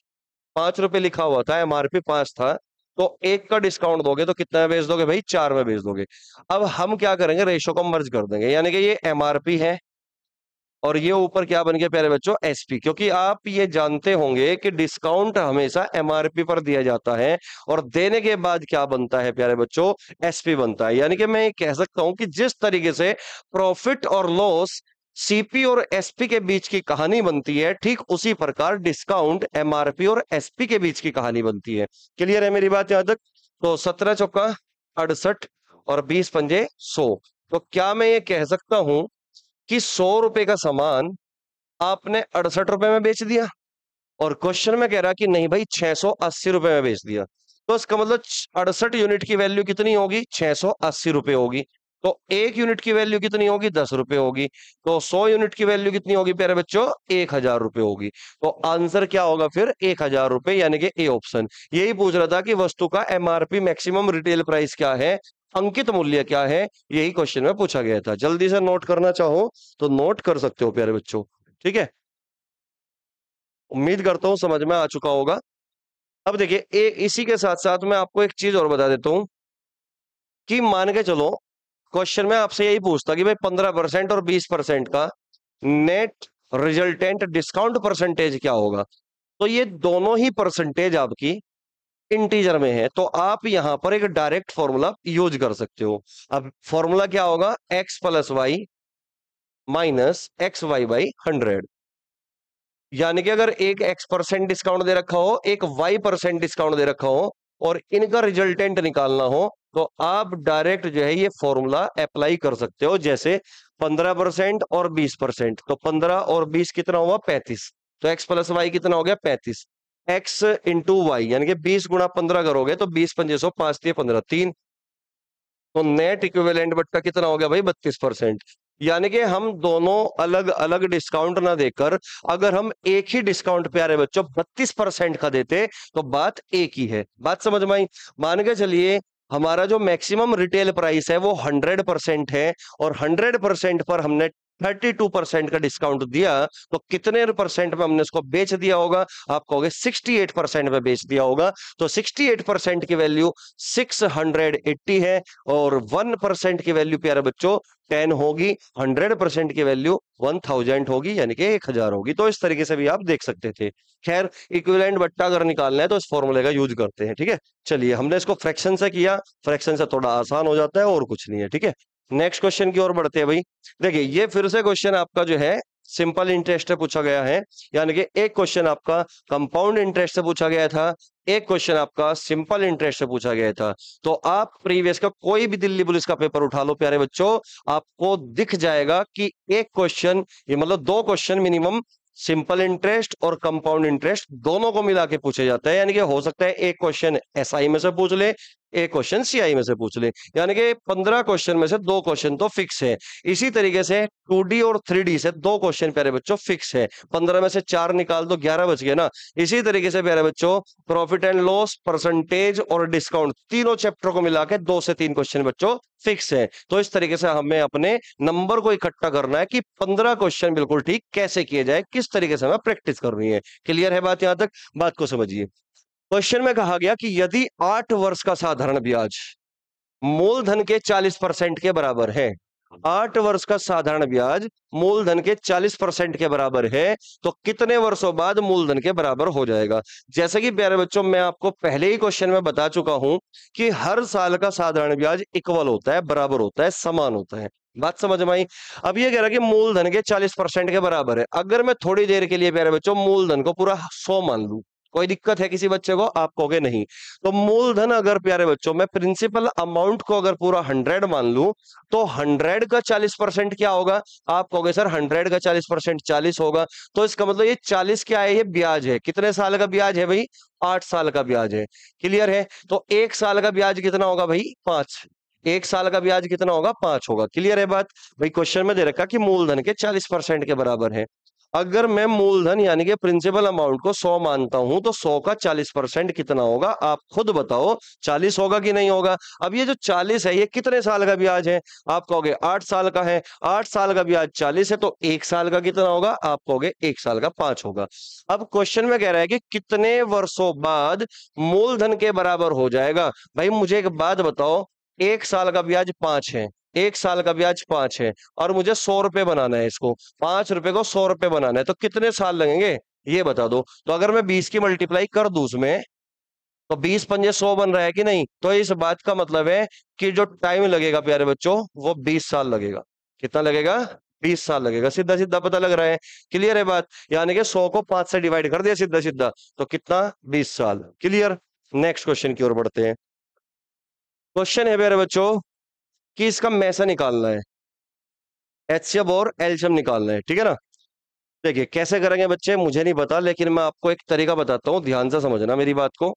5 रुपए लिखा हुआ था, एमआरपी 5 था, तो 1 का डिस्काउंट दोगे तो कितना में बेच दोगे भाई? 4 में बेच दोगे। अब हम क्या करेंगे, रेशो को मर्ज कर देंगे, यानी कि ये एमआरपी है और ये ऊपर क्या बन गया प्यारे बच्चों? एसपी। क्योंकि आप ये जानते होंगे कि डिस्काउंट हमेशा एमआरपी पर दिया जाता है और देने के बाद क्या बनता है प्यारे बच्चों? एसपी बनता है। यानी कि मैं ये कह सकता हूं कि जिस तरीके से प्रॉफिट और लॉस सीपी और एसपी के बीच की कहानी बनती है, ठीक उसी प्रकार डिस्काउंट एमआरपी और एसपी के बीच की कहानी बनती है। क्लियर है मेरी बात यहां तक? तो 17 चौका 68 और 20 पंजे 100। तो क्या मैं ये कह सकता हूं कि 100 रुपए का सामान आपने 68 रुपए में बेच दिया? और क्वेश्चन में कह रहा कि नहीं भाई 680 रुपए में बेच दिया। तो इसका मतलब 68 यूनिट की वैल्यू कितनी होगी? 680 रुपए होगी। तो 1 यूनिट की वैल्यू कितनी होगी? 10 रुपए होगी। तो 100 यूनिट की वैल्यू कितनी होगी प्यारे बच्चों? 1000 रुपए होगी। तो आंसर क्या होगा फिर? 1000 रुपए, यानी कि ए ऑप्शन। यही पूछ रहा था कि वस्तु का एमआरपी मैक्सिमम रिटेल प्राइस क्या है, अंकित मूल्य क्या है, यही क्वेश्चन में पूछा गया था। जल्दी से नोट करना चाहो तो नोट कर सकते हो प्यारे बच्चों। ठीक है, उम्मीद करता हूं समझ में आ चुका होगा। अब देखिए, इसी के साथ साथ मैं आपको एक चीज और बता देता हूं कि मान के चलो क्वेश्चन में आपसे यही पूछता कि भाई 15% और 20% का नेट रिजल्टेंट डिस्काउंट परसेंटेज क्या होगा। तो ये दोनों ही परसेंटेज आपकी इंटीजर में है, तो आप यहां पर एक डायरेक्ट फॉर्मूला यूज कर सकते हो। अब फॉर्मूला क्या होगा? x plus Y minus X Y by 100। यानी कि अगर एक x% डिस्काउंट दे रखा हो, एक y% डिस्काउंट दे रखा हो और इनका रिजल्टेंट निकालना हो, तो आप डायरेक्ट जो है ये फॉर्मूला अप्लाई कर सकते हो। जैसे 15% और 20%, तो 15 और 20 कितना हुआ? 35। तो x प्लस वाई कितना हो गया? 35। x इंटू वाई, यानी कि 20 गुणा 15 करोगे तो 20 पंजे 100, 5 दिए 15, 3। तो नेट इक्विवेलेंट बट्टा कितना हो गया भाई? 32%। यानी कि हम दोनों अलग अलग डिस्काउंट ना देकर अगर हम एक ही डिस्काउंट प्यारे बच्चों 32% का देते तो बात एक ही है। बात समझ में आई? मान के चलिए हमारा जो मैक्सिमम रिटेल प्राइस है वो 100% है और 100% पर हमने 32% का डिस्काउंट दिया, तो कितने परसेंट में हमने इसको बेच दिया होगा? आप कहोगे 68% में बेच दिया होगा। तो 68% की वैल्यू 680 है और 1% की वैल्यू प्यारे बच्चों 10 होगी, 100% की वैल्यू 1000 होगी, यानी कि 1000 होगी। तो इस तरीके से भी आप देख सकते थे। खैर, इक्विवेलेंट बट्टा अगर निकालना है तो इस फॉर्मूले का यूज करते हैं। ठीक है, चलिए हमने इसको फ्रैक्शन से किया, फ्रैक्शन से थोड़ा आसान हो जाता है और कुछ नहीं है। ठीक है, नेक्स्ट क्वेश्चन की ओर बढ़ते हैं भाई। देखिए, ये फिर से क्वेश्चन आपका जो है सिंपल इंटरेस्ट से पूछा गया है, यानी कि एक क्वेश्चन आपका कंपाउंड इंटरेस्ट से पूछा गया था, एक क्वेश्चन आपका सिंपल इंटरेस्ट से पूछा गया था। तो आप प्रीवियस का कोई भी दिल्ली पुलिस का पेपर उठा लो प्यारे बच्चों, आपको दिख जाएगा कि एक क्वेश्चन, ये मतलब 2 क्वेश्चन मिनिमम सिंपल इंटरेस्ट और कंपाउंड इंटरेस्ट दोनों को मिला के पूछे जाता है। यानी कि हो सकता है एक क्वेश्चन एसआई में से पूछ ले, एक क्वेश्चन सीआई में से पूछ ले, यानी कि 15 क्वेश्चन में से 2 क्वेश्चन तो फिक्स है। इसी तरीके से 2D और 3D से 2 क्वेश्चन प्यारे बच्चों फिक्स है। 15 में से 4 निकाल दो, 11 बच गए ना। इसी तरीके से प्यारे बच्चों प्रॉफिट एंड लॉस, परसेंटेज और डिस्काउंट, तीनों चैप्टर को मिला के 2 से 3 क्वेश्चन बच्चों फिक्स है। तो इस तरीके से हमें अपने नंबर को इकट्ठा करना है कि 15 क्वेश्चन बिल्कुल ठीक कैसे किए जाए, किस तरीके से हमें प्रैक्टिस करनी है। क्लियर है बात? यहां तक बात को समझिए। क्वेश्चन में कहा गया कि यदि 8 वर्ष का साधारण ब्याज मूलधन के 40% के बराबर है, 8 वर्ष का साधारण ब्याज मूलधन के 40% के बराबर है, तो कितने वर्षों बाद मूलधन के बराबर हो जाएगा? जैसे कि प्यारे बच्चों मैं आपको पहले ही क्वेश्चन में बता चुका हूं कि हर साल का साधारण ब्याज इक्वल होता है, बराबर होता है, समान होता है। बात समझ में आई? अब ये कह रहा है कि मूलधन के 40% के बराबर है। अगर मैं थोड़ी देर के लिए प्यारे बच्चों मूलधन को पूरा 100 मान लूं, कोई दिक्कत है किसी बच्चे को? आप कहोगे नहीं। तो मूलधन अगर प्यारे बच्चों मैं प्रिंसिपल अमाउंट को अगर पूरा 100 मान लूं, तो 100 का 40% क्या होगा? आप कहोगे सर 100 का 40% 40 होगा। तो इसका मतलब ये 40 क्या है? ये ब्याज है। कितने साल का ब्याज है भाई? 8 साल का ब्याज है। क्लियर है? तो 1 साल का ब्याज कितना होगा भाई? 5। 1 साल का ब्याज कितना होगा? 5 होगा। क्लियर है बात? भाई क्वेश्चन में दे रखा कि मूलधन के 40% के बराबर है। अगर मैं मूलधन यानी कि प्रिंसिपल अमाउंट को 100 मानता हूं तो 100 का 40% कितना होगा, आप खुद बताओ। 40 होगा कि नहीं होगा। अब ये जो 40 है ये कितने साल का ब्याज है, आप कहोगे 8 साल का है। 8 साल का ब्याज 40 है तो 1 साल का कितना होगा, आप कहोगे 1 साल का 5 होगा। अब क्वेश्चन में कह रहा है कि कितने वर्षों बाद मूलधन के बराबर हो जाएगा। भाई मुझे एक बात बताओ, 1 साल का ब्याज 5 है, 1 साल का ब्याज 5 है, और मुझे 100 रुपए बनाना है इसको, 5 रुपए को 100 रुपए बनाना है, तो कितने साल लगेंगे ये बता दो। तो अगर मैं 20 की मल्टीप्लाई कर दूं उसमें, तो 20 पंजे 100 बन रहा है कि नहीं। तो इस बात का मतलब है कि जो टाइम लगेगा प्यारे बच्चों वो 20 साल लगेगा। कितना लगेगा, 20 साल लगेगा। सीधा सीधा पता लग रहा है, क्लियर है बात। यानी कि 100 को 5 से डिवाइड कर दिया सीधा सीधा, तो कितना, 20 साल। क्लियर। नेक्स्ट क्वेश्चन की ओर बढ़ते हैं। क्वेश्चन है प्यारे बच्चों कि इसका मैसा निकालना है, एचसीएफ और एलसीएम निकालना है, ठीक है ना। देखिए कैसे करेंगे बच्चे मुझे नहीं पता, लेकिन मैं आपको एक तरीका बताता हूँ, ध्यान से समझना मेरी बात को।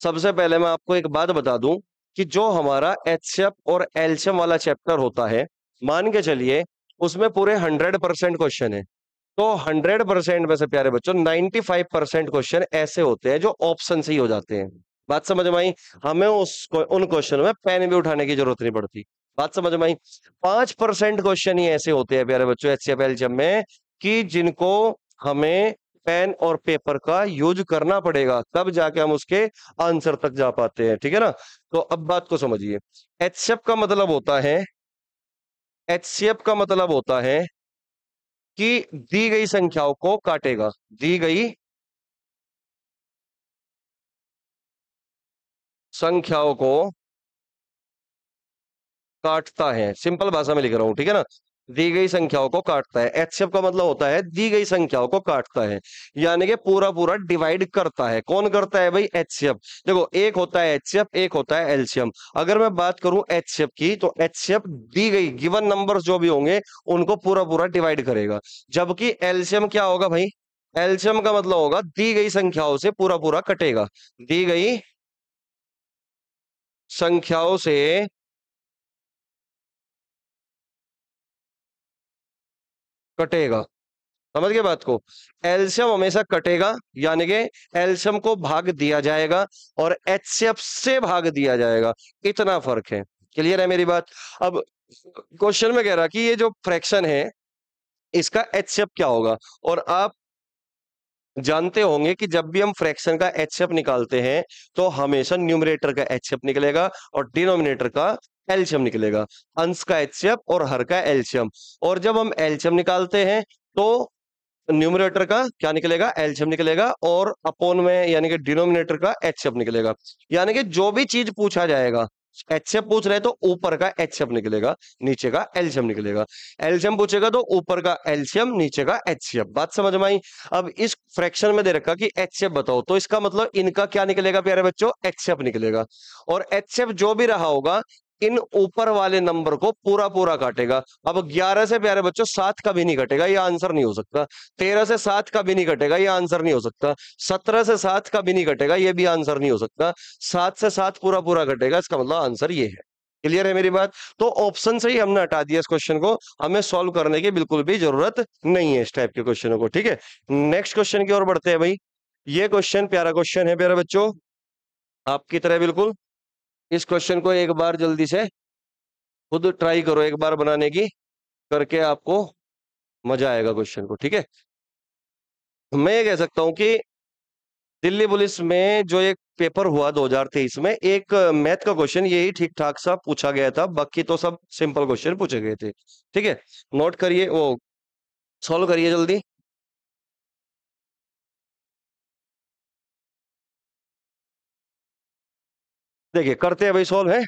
सबसे पहले मैं आपको एक बात बता दूं कि जो हमारा एचसीएफ और एलसीएम वाला चैप्टर होता है, मान के चलिए उसमें पूरे 100% क्वेश्चन है। तो 100% में से प्यारे बच्चों 95% क्वेश्चन ऐसे होते हैं जो ऑप्शन से ही हो जाते हैं। बात समझ में आई। हमें उन क्वेश्चन में पेन भी उठाने की जरूरत नहीं पड़ती। बात समझ में आई। 5% क्वेश्चन ही ऐसे होते हैं प्यारे बच्चों एचसीएफ एलसीएम में कि जिनको हमें पेन और पेपर का यूज करना पड़ेगा, तब जाके हम उसके आंसर तक जा पाते हैं, ठीक है ना। तो अब बात को समझिए। एचसीएफ का मतलब होता है, एचसीएफ का मतलब होता है कि दी गई संख्याओं को काटेगा, दी गई संख्याओं को काटता है। सिंपल भाषा में लिख रहा हूं, ठीक है ना। दी गई संख्याओं को काटता है। एचसीएफ का मतलब होता है दी गई संख्याओं को काटता है, यानी कि पूरा पूरा डिवाइड करता है। कौन करता है भाई, एचसीएफ। देखो एक होता है एचसीएफ, एक होता है एलसीएम। अगर मैं बात करूं एचसीएफ की, तो एचसीएफ दी गई गिवन नंबर्स जो भी होंगे उनको पूरा पूरा डिवाइड करेगा। जबकि एलसीएम क्या होगा भाई, एलसीएम का मतलब होगा दी गई संख्याओं से पूरा पूरा कटेगा, दी गई संख्याओं से कटेगा। समझ गए बात को। एलसीएम हमेशा कटेगा, यानी कि एलसीएम को भाग दिया जाएगा और एचसीएफ से भाग दिया जाएगा, इतना फर्क है। क्लियर है मेरी बात। अब क्वेश्चन में कह रहा कि ये जो फ्रैक्शन है इसका एचसीएफ क्या होगा। और आप जानते होंगे कि जब भी हम फ्रैक्शन का एचसीएफ निकालते हैं तो हमेशा न्यूमरेटर का एचसीएफ निकलेगा और डिनोमिनेटर का एलसीएम निकलेगा। अंश का एचसीएफ और हर का एलसीएम। और जब हम एलसीएम निकालते हैं तो न्यूमरेटर का क्या निकलेगा, एलसीएम निकलेगा, और अपोन में यानी कि डिनोमिनेटर का एचसीएफ निकलेगा। यानी कि जो भी चीज पूछा जाएगा, एचसीएफ पूछ रहे तो ऊपर का एचसीएफ निकलेगा, नीचे का एलसीएम निकलेगा। एलसीएम पूछेगा तो ऊपर का एलसीएम, नीचे का एचसीएफ। बात समझ में आई। अब इस फ्रैक्शन में दे रखा कि एचसीएफ बताओ, तो इसका मतलब इनका क्या निकलेगा प्यारे बच्चों, एचसीएफ निकलेगा। और एचसीएफ जो भी रहा होगा इन ऊपर वाले नंबर को पूरा पूरा काटेगा। अब 11 से प्यारे बच्चों 7 का भी नहीं कटेगा, ये आंसर नहीं हो सकता। 13 से 7 का भी नहीं कटेगा, ये आंसर नहीं हो सकता। 17 से 7 का भी नहीं कटेगा, ये भी आंसर नहीं हो सकता। 7 से 7 पूरा पूरा कटेगा, इसका मतलब आंसर ये है। क्लियर है मेरी बात। तो ऑप्शन से ही हमने हटा दिया इस क्वेश्चन को, हमें सॉल्व करने की बिल्कुल भी जरूरत नहीं है इस टाइप के क्वेश्चनों को, ठीक है। नेक्स्ट क्वेश्चन की ओर बढ़ते हैं भाई। ये क्वेश्चन प्यारा क्वेश्चन है प्यारे बच्चों, आपकी तरह बिल्कुल। इस क्वेश्चन को एक बार जल्दी से खुद ट्राई करो, एक बार बनाने की, करके आपको मजा आएगा क्वेश्चन को, ठीक है। मैं ये कह सकता हूं कि दिल्ली पुलिस में जो एक पेपर हुआ 2023 में, एक मैथ का क्वेश्चन यही ठीक ठाक सा पूछा गया था, बाकी तो सब सिंपल क्वेश्चन पूछे गए थे, ठीक है। नोट करिए, वो सॉल्व करिए जल्दी। देखिए करते हैं भाई सॉल्व है।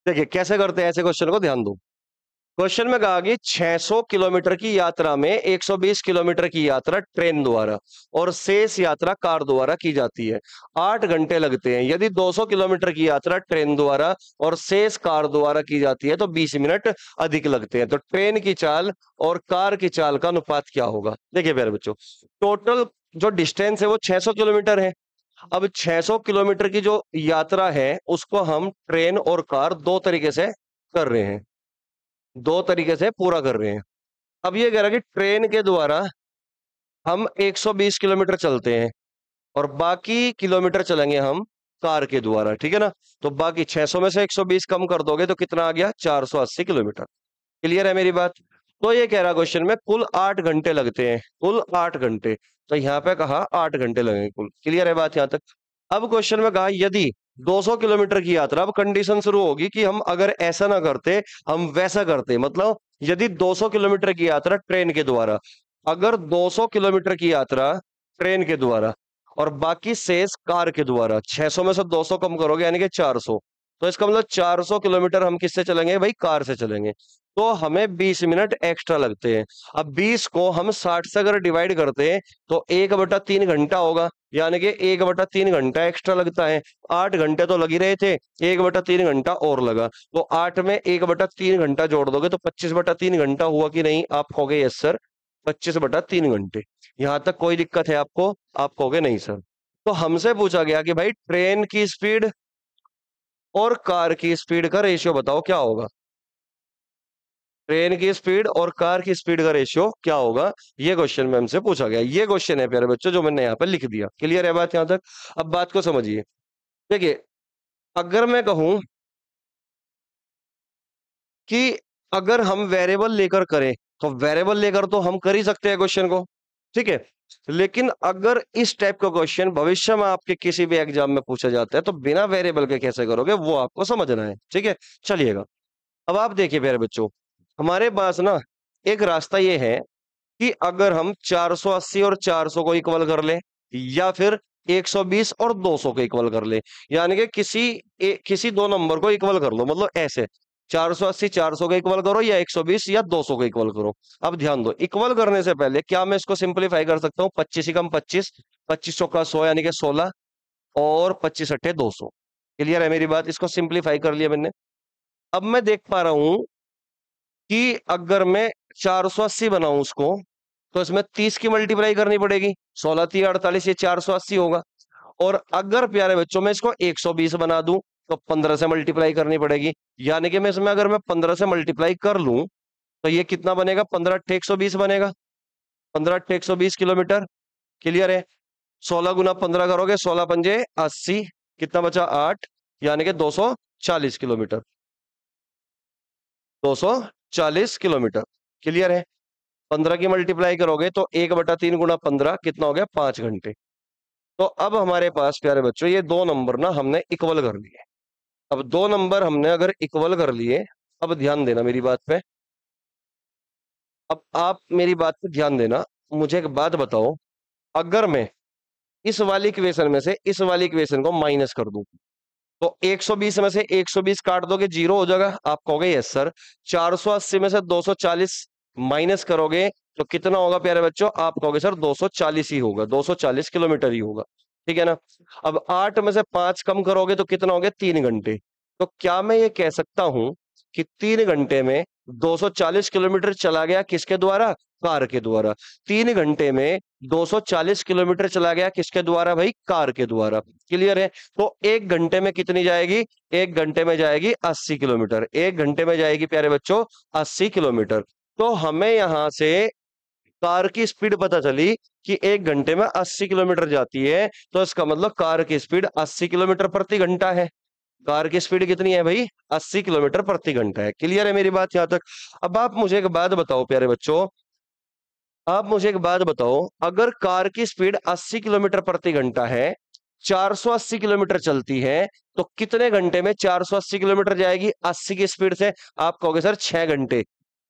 देखिए कैसे करते हैं ऐसे क्वेश्चन को, ध्यान दो। क्वेश्चन में कहा कि 600 किलोमीटर की यात्रा में 120 किलोमीटर की यात्रा ट्रेन द्वारा और शेष यात्रा कार द्वारा की जाती है। 8 घंटे लगते हैं। यदि 200 किलोमीटर की यात्रा ट्रेन द्वारा और शेष कार द्वारा की जाती है तो 20 मिनट अधिक लगते हैं। तो ट्रेन की चाल और कार की चाल का अनुपात क्या होगा। देखिए प्यारे बच्चों, टोटल जो डिस्टेंस है वो 600 किलोमीटर है। अब 600 किलोमीटर की जो यात्रा है उसको हम ट्रेन और कार दो तरीके से कर रहे हैं। दो तरीके से पूरा कर रहे हैं। अब ये कह रहा है कि ट्रेन के द्वारा हम 120 किलोमीटर चलते हैं और बाकी किलोमीटर चलेंगे हम कार के द्वारा, ठीक है ना। तो बाकी 600 में से 120 कम कर दोगे तो कितना आ गया, 480 किलोमीटर। क्लियर है मेरी बात। तो ये कह रहा क्वेश्चन में कुल 8 घंटे लगते हैं, कुल 8 घंटे। तो यहाँ पे कहा 8 घंटे लगेंगे कुल। क्लियर है बात यहाँ तक। अब क्वेश्चन में कहा यदि 200 किलोमीटर की यात्रा, अब कंडीशन शुरू होगी कि हम अगर ऐसा ना करते, हम वैसा करते। मतलब यदि 200 किलोमीटर की यात्रा ट्रेन के द्वारा, अगर 200 किलोमीटर की यात्रा ट्रेन के द्वारा और बाकी शेष कार के द्वारा, 600 में से 200 कम करोगे यानी कि 400। तो इसका मतलब 400 किलोमीटर हम किससे चलेंगे भाई, कार से चलेंगे। तो हमें 20 मिनट एक्स्ट्रा लगते हैं। अब 20 को हम 60 से अगर डिवाइड करते हैं तो 1/3 घंटा होगा, यानी कि 1/3 घंटा एक्स्ट्रा लगता है। 8 घंटे तो लग ही रहे थे, 1/3 घंटा और लगा। तो 8 में 1/3 घंटा जोड़ दोगे तो 25/3 घंटा हुआ कि नहीं, आप कहोगे यस सर 25/3 घंटे। यहां तक कोई दिक्कत है आपको, आप कहोगे नहीं सर। तो हमसे पूछा गया कि भाई ट्रेन की स्पीड और कार की स्पीड का रेशियो बताओ क्या होगा। ट्रेन की स्पीड और कार की स्पीड का रेशियो क्या होगा, ये क्वेश्चन में हमसे पूछा गया। ये क्वेश्चन है प्यारे बच्चों जो मैंने यहाँ पे लिख दिया। क्लियर है बात यहाँ तक। अब बात को समझिए। देखिए, अगर मैं कहूं कि अगर हम वेरिएबल लेकर करें तो वेरिएबल लेकर तो हम कर ही सकते हैं क्वेश्चन को, ठीक है। लेकिन अगर इस टाइप का क्वेश्चन भविष्य में आपके किसी भी एग्जाम में पूछा जाता है तो बिना वेरिएबल के कैसे करोगे वो आपको समझना है, ठीक है। चलिएगा, अब आप देखिए प्यारे बच्चों, हमारे पास ना एक रास्ता ये है कि अगर हम 480 और 400 को इक्वल कर ले, या फिर 120 और 200 को इक्वल कर ले, यानी कि किसी दो नंबर को इक्वल कर लो। मतलब ऐसे 480 400 को इक्वल करो या 120 या 200 को इक्वल करो। अब ध्यान दो, इक्वल करने से पहले क्या मैं इसको सिंपलीफाई कर सकता हूँ, 25 ही कम 25, 25 चौका 100 यानी कि 16 और 25 अट्ठे 200। क्लियर है मेरी बात, इसको सिंपलीफाई कर लिया मैंने। अब मैं देख पा रहा हूं कि अगर मैं 480 बनाऊं उसको, तो इसमें 30 की मल्टीप्लाई करनी पड़ेगी, 16 3 48, ये 480 होगा। और अगर प्यारे बच्चों मैं इसको 120 बना दूं तो 15 से मल्टीप्लाई करनी पड़ेगी, यानी कि मैं इसमें अगर मैं 15 से मल्टीप्लाई कर लूं तो ये कितना बनेगा, 15 अट्ठे 120 बनेगा, 15 अट्ठे 120 किलोमीटर। क्लियर है। 16 गुना 15 करोगे, 16 पंजे 80, कितना बचा 8, यानी कि 240 किलोमीटर, 240 किलोमीटर। क्लियर है। 15 की मल्टीप्लाई करोगे तो 1/3 गुना 15 कितना हो गया, 5 घंटे। तो अब हमारे पास प्यारे बच्चों ये दो नंबर ना हमने इक्वल कर लिए। अब दो नंबर हमने अगर इक्वल कर लिए, अब ध्यान देना मेरी बात पे, अब आप मेरी बात पे ध्यान देना। मुझे एक बात बताओ, अगर मैं इस वाली इक्वेशन में से इस वाली इक्वेशन को माइनस कर दूं तो 120 में से 120 काट दोगे, जीरो हो जाएगा, आप कहोगे यस सर। 480 में से 240 माइनस करोगे तो कितना होगा प्यारे बच्चों, आप कहोगे सर 240 ही होगा, 240 किलोमीटर ही होगा, ठीक है ना। अब 8 में से 5 कम करोगे तो कितना हो गया, 3 घंटे। तो क्या मैं ये कह सकता हूं कि 3 घंटे में 240 किलोमीटर चला गया किसके द्वारा, कार के द्वारा। 3 घंटे में 240 किलोमीटर चला गया किसके द्वारा भाई, कार के द्वारा। क्लियर है। तो 1 घंटे में कितनी जाएगी, 1 घंटे में जाएगी 80 किलोमीटर, 1 घंटे में जाएगी प्यारे बच्चों 80 किलोमीटर। तो हमें यहां से कार की स्पीड पता चली कि 1 घंटे में 80 किलोमीटर जाती है। तो इसका मतलब कार की स्पीड 80 किलोमीटर प्रति घंटा है। कार की स्पीड कितनी है भाई, 80 किलोमीटर प्रति घंटा है। क्लियर है मेरी बात यहां तक। अब आप मुझे एक बात बताओ प्यारे बच्चों, आप मुझे एक बात बताओ, अगर कार की स्पीड 80 किलोमीटर प्रति घंटा है, 480 किलोमीटर चलती है, तो कितने घंटे में 480 किलोमीटर जाएगी 80 की स्पीड से, आप कहोगे सर 6 घंटे।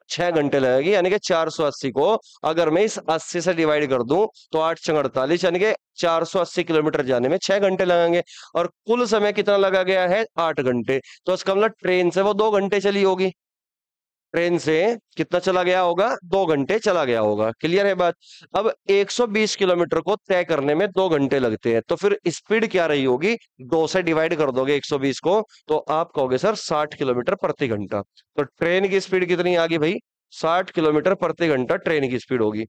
6 घंटे लगेगी, यानी कि 480 को अगर मैं इस 80 से डिवाइड कर दूं तो 8 × 48, यानी कि 480 किलोमीटर जाने में 6 घंटे लगेंगे। और कुल समय कितना लगा गया है, 8 घंटे। तो इसका मतलब ट्रेन से वो 2 घंटे चली होगी, ट्रेन से कितना चला गया होगा, 2 घंटे चला गया होगा। क्लियर है बात। अब 120 किलोमीटर को तय करने में 2 घंटे लगते हैं, तो फिर स्पीड क्या रही होगी, 2 से डिवाइड कर दोगे 120 को तो आप कहोगे सर 60 किलोमीटर प्रति घंटा। तो ट्रेन की स्पीड कितनी आ गई भाई, 60 किलोमीटर प्रति घंटा ट्रेन की स्पीड होगी।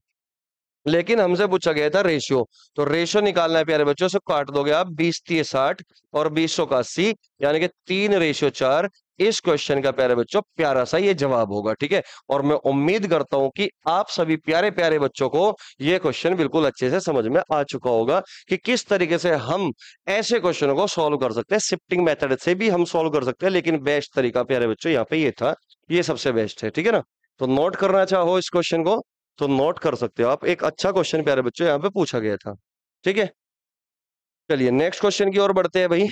लेकिन हमसे पूछा गया था रेशियो, तो रेशियो निकालना है प्यारे बच्चों, से काट दोगे आप 20 30 60 और 20 180, यानी कि 3/4, इस क्वेश्चन का प्यारे बच्चों प्यारा सा ये जवाब होगा। ठीक है, और मैं उम्मीद करता हूं कि आप सभी प्यारे प्यारे बच्चों को ये क्वेश्चन बिल्कुल अच्छे से समझ में आ चुका होगा कि किस तरीके से हम ऐसे क्वेश्चनों को सॉल्व कर सकते हैं। शिफ्टिंग मेथड से भी हम सॉल्व कर सकते हैं, लेकिन बेस्ट तरीका प्यारे बच्चों यहाँ पे ये था, ये सबसे बेस्ट है। ठीक है ना, तो नोट करना चाहो इस क्वेश्चन को तो नोट कर सकते हो आप। एक अच्छा क्वेश्चन प्यारे बच्चों यहाँ पे पूछा गया था। ठीक है, चलिए नेक्स्ट क्वेश्चन की ओर बढ़ते हैं भाई।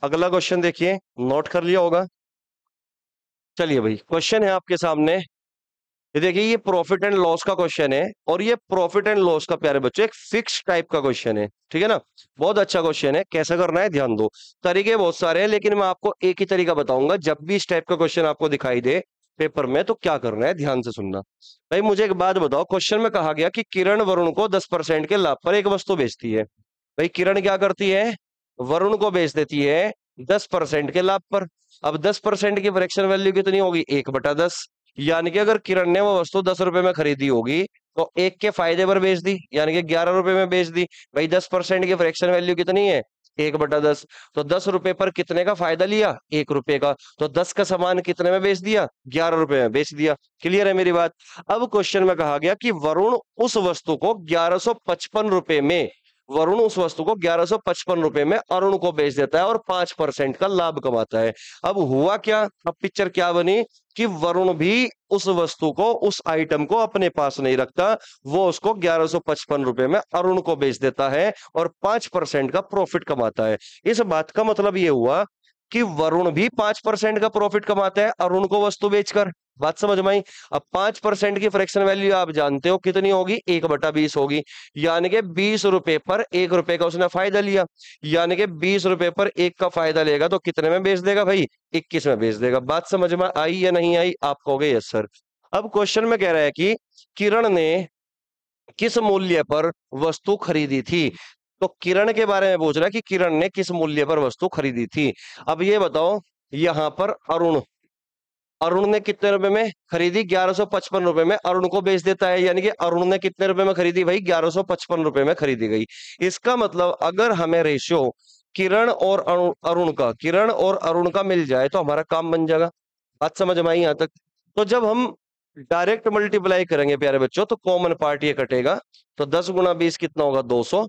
अगला क्वेश्चन देखिए, नोट कर लिया होगा। चलिए भाई, क्वेश्चन है आपके सामने, ये देखिए, ये प्रॉफिट एंड लॉस का क्वेश्चन है, और ये प्रॉफिट एंड लॉस का प्यारे बच्चों एक फिक्स टाइप का क्वेश्चन है। ठीक है ना, बहुत अच्छा क्वेश्चन है। कैसा करना है ध्यान दो, तरीके बहुत सारे हैं, लेकिन मैं आपको एक ही तरीका बताऊंगा। जब भी इस टाइप का क्वेश्चन आपको दिखाई दे पेपर में तो क्या करना है, ध्यान से सुनना। भाई मुझे एक बात बताओ, क्वेश्चन में कहा गया कि किरण वरुण को 10% के लाभ पर एक वस्तु बेचती है। भाई किरण क्या करती है, वरुण को बेच देती है 10% के लाभ पर। अब 10% की फ्रैक्शन वैल्यू कितनी होगी, 1/10। यानी कि अगर किरण ने वो वस्तु 10 रुपए में खरीदी होगी तो एक के फायदे पर बेच दी, यानी कि 11 रुपए में बेच दी। भाई 10% की फ्रैक्शन वैल्यू कितनी है, 1/10। तो 10 रुपए पर कितने का फायदा लिया, 1 रुपए का। तो 10 का सामान कितने में बेच दिया, 11 रुपए में बेच दिया। क्लियर है मेरी बात। अब क्वेश्चन में कहा गया कि वरुण उस वस्तु को 1155 रुपए में, वरुण उस वस्तु को 1155 रुपए में अरुण को बेच देता है और 5% का लाभ कमाता है। अब हुआ क्या, अब पिक्चर क्या बनी कि वरुण भी उस वस्तु को, उस आइटम को अपने पास नहीं रखता, वो उसको 1155 रुपए में अरुण को बेच देता है और 5% का प्रॉफिट कमाता है। इस बात का मतलब ये हुआ कि वरुण भी 5% का प्रॉफिट कमाता है अरुण को वस्तु बेचकर। बात समझ में आई। अब 5% की फ्रैक्शन वैल्यू आप जानते हो कितनी होगी, 1/20 होगी। यानी कि 20 रुपए पर 1 रुपए का उसने फायदा लिया, यानी कि 20 रुपए पर 1 का फायदा लेगा तो कितने में बेच देगा भाई, 21 में बेच देगा। बात समझ में आई या नहीं आई, आप कहोगे यस सर। अब क्वेश्चन में कह रहा है कि किरण ने किस मूल्य पर वस्तु खरीदी थी। तो किरण के बारे में पूछ रहा है कि किरण ने किस मूल्य पर वस्तु खरीदी थी। अब ये बताओ, यहां पर अरुण, अरुण ने कितने रुपए में खरीदी, 1155 रुपए में अरुण को बेच देता है। यानी कि अरुण ने कितने रुपए में खरीदी भाई, 1155 रुपए में खरीदी गई। इसका मतलब अगर हमें रेशियो किरण और अरुण का, किरण और अरुण का मिल जाए तो हमारा काम बन जाएगा। बात समझ में आई यहां तक। तो जब हम डायरेक्ट मल्टीप्लाई करेंगे प्यारे बच्चों तो कॉमन पार्ट ये कटेगा। तो 10 × 20 कितना होगा, 200,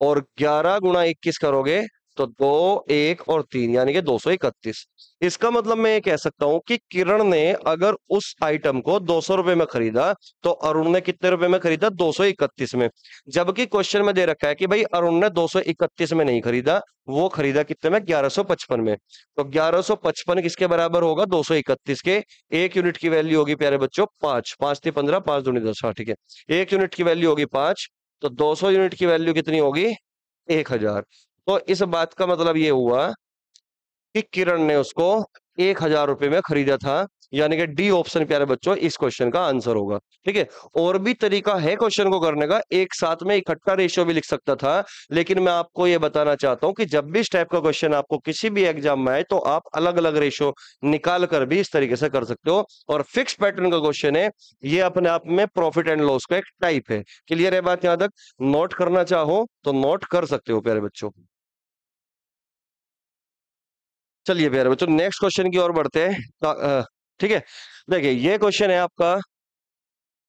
और 11 × 21 करोगे तो 2, 1 और 3, यानी कि 231। इसका मतलब मैं ये कह सकता हूं कि किरण ने अगर उस आइटम को 200 रुपए में खरीदा तो अरुण ने कितने रुपए में खरीदा, 231 में। जबकि क्वेश्चन में दे रखा है कि भाई अरुण ने 231 में नहीं खरीदा, वो खरीदा कितने में, 1155 में। तो 1155 किसके बराबर होगा, 231 के। एक यूनिट की वैल्यू होगी प्यारे बच्चों 5, 5 × 15, 5 × 2 = 10। हाँ ठीक है, एक यूनिट की वैल्यू होगी 5, तो 200 यूनिट की वैल्यू कितनी होगी, 1000। तो इस बात का मतलब ये हुआ कि किरण ने उसको 1000 रुपए में खरीदा था। यानी कि डी ऑप्शन प्यारे बच्चों इस क्वेश्चन का आंसर होगा। ठीक है, और भी तरीका है क्वेश्चन को करने का, एक साथ में इकट्ठा रेशियो भी लिख सकता था, लेकिन मैं आपको ये बताना चाहता हूं कि जब भी इस टाइप का क्वेश्चन आपको किसी भी एग्जाम में आए तो आप अलग अलग रेशियो निकाल कर भी इस तरीके से कर सकते हो। और फिक्स पैटर्न का क्वेश्चन है, ये अपने आप में प्रॉफिट एंड लॉस का एक टाइप है। क्लियर है बात यहां तक, नोट करना चाहो तो नोट कर सकते हो प्यारे बच्चों। चलिए प्यारे बच्चों नेक्स्ट क्वेश्चन की ओर बढ़ते हैं। ठीक है, देखिए ये क्वेश्चन है आपका,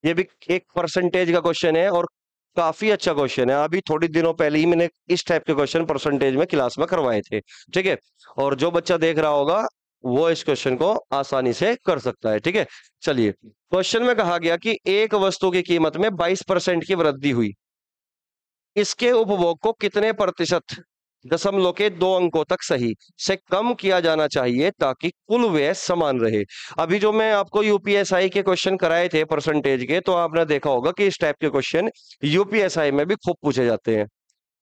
ये भी एक परसेंटेज का क्वेश्चन है और काफी अच्छा क्वेश्चन है। अभी थोड़ी दिनों पहले ही मैंने इस टाइप के क्वेश्चन परसेंटेज में क्लास में करवाए थे। ठीक है, और जो बच्चा देख रहा होगा वो इस क्वेश्चन को आसानी से कर सकता है। ठीक है, चलिए क्वेश्चन में कहा गया कि एक वस्तु की कीमत में 22% की वृद्धि हुई, इसके उपभोग को कितने प्रतिशत दशमलव के 2 अंकों तक सही से कम किया जाना चाहिए ताकि कुल व्यय समान रहे। अभी जो मैं आपको यूपीएसआई के क्वेश्चन कराए थे परसेंटेज के, तो आपने देखा होगा कि इस टाइप के क्वेश्चन यूपीएसआई में भी खूब पूछे जाते हैं।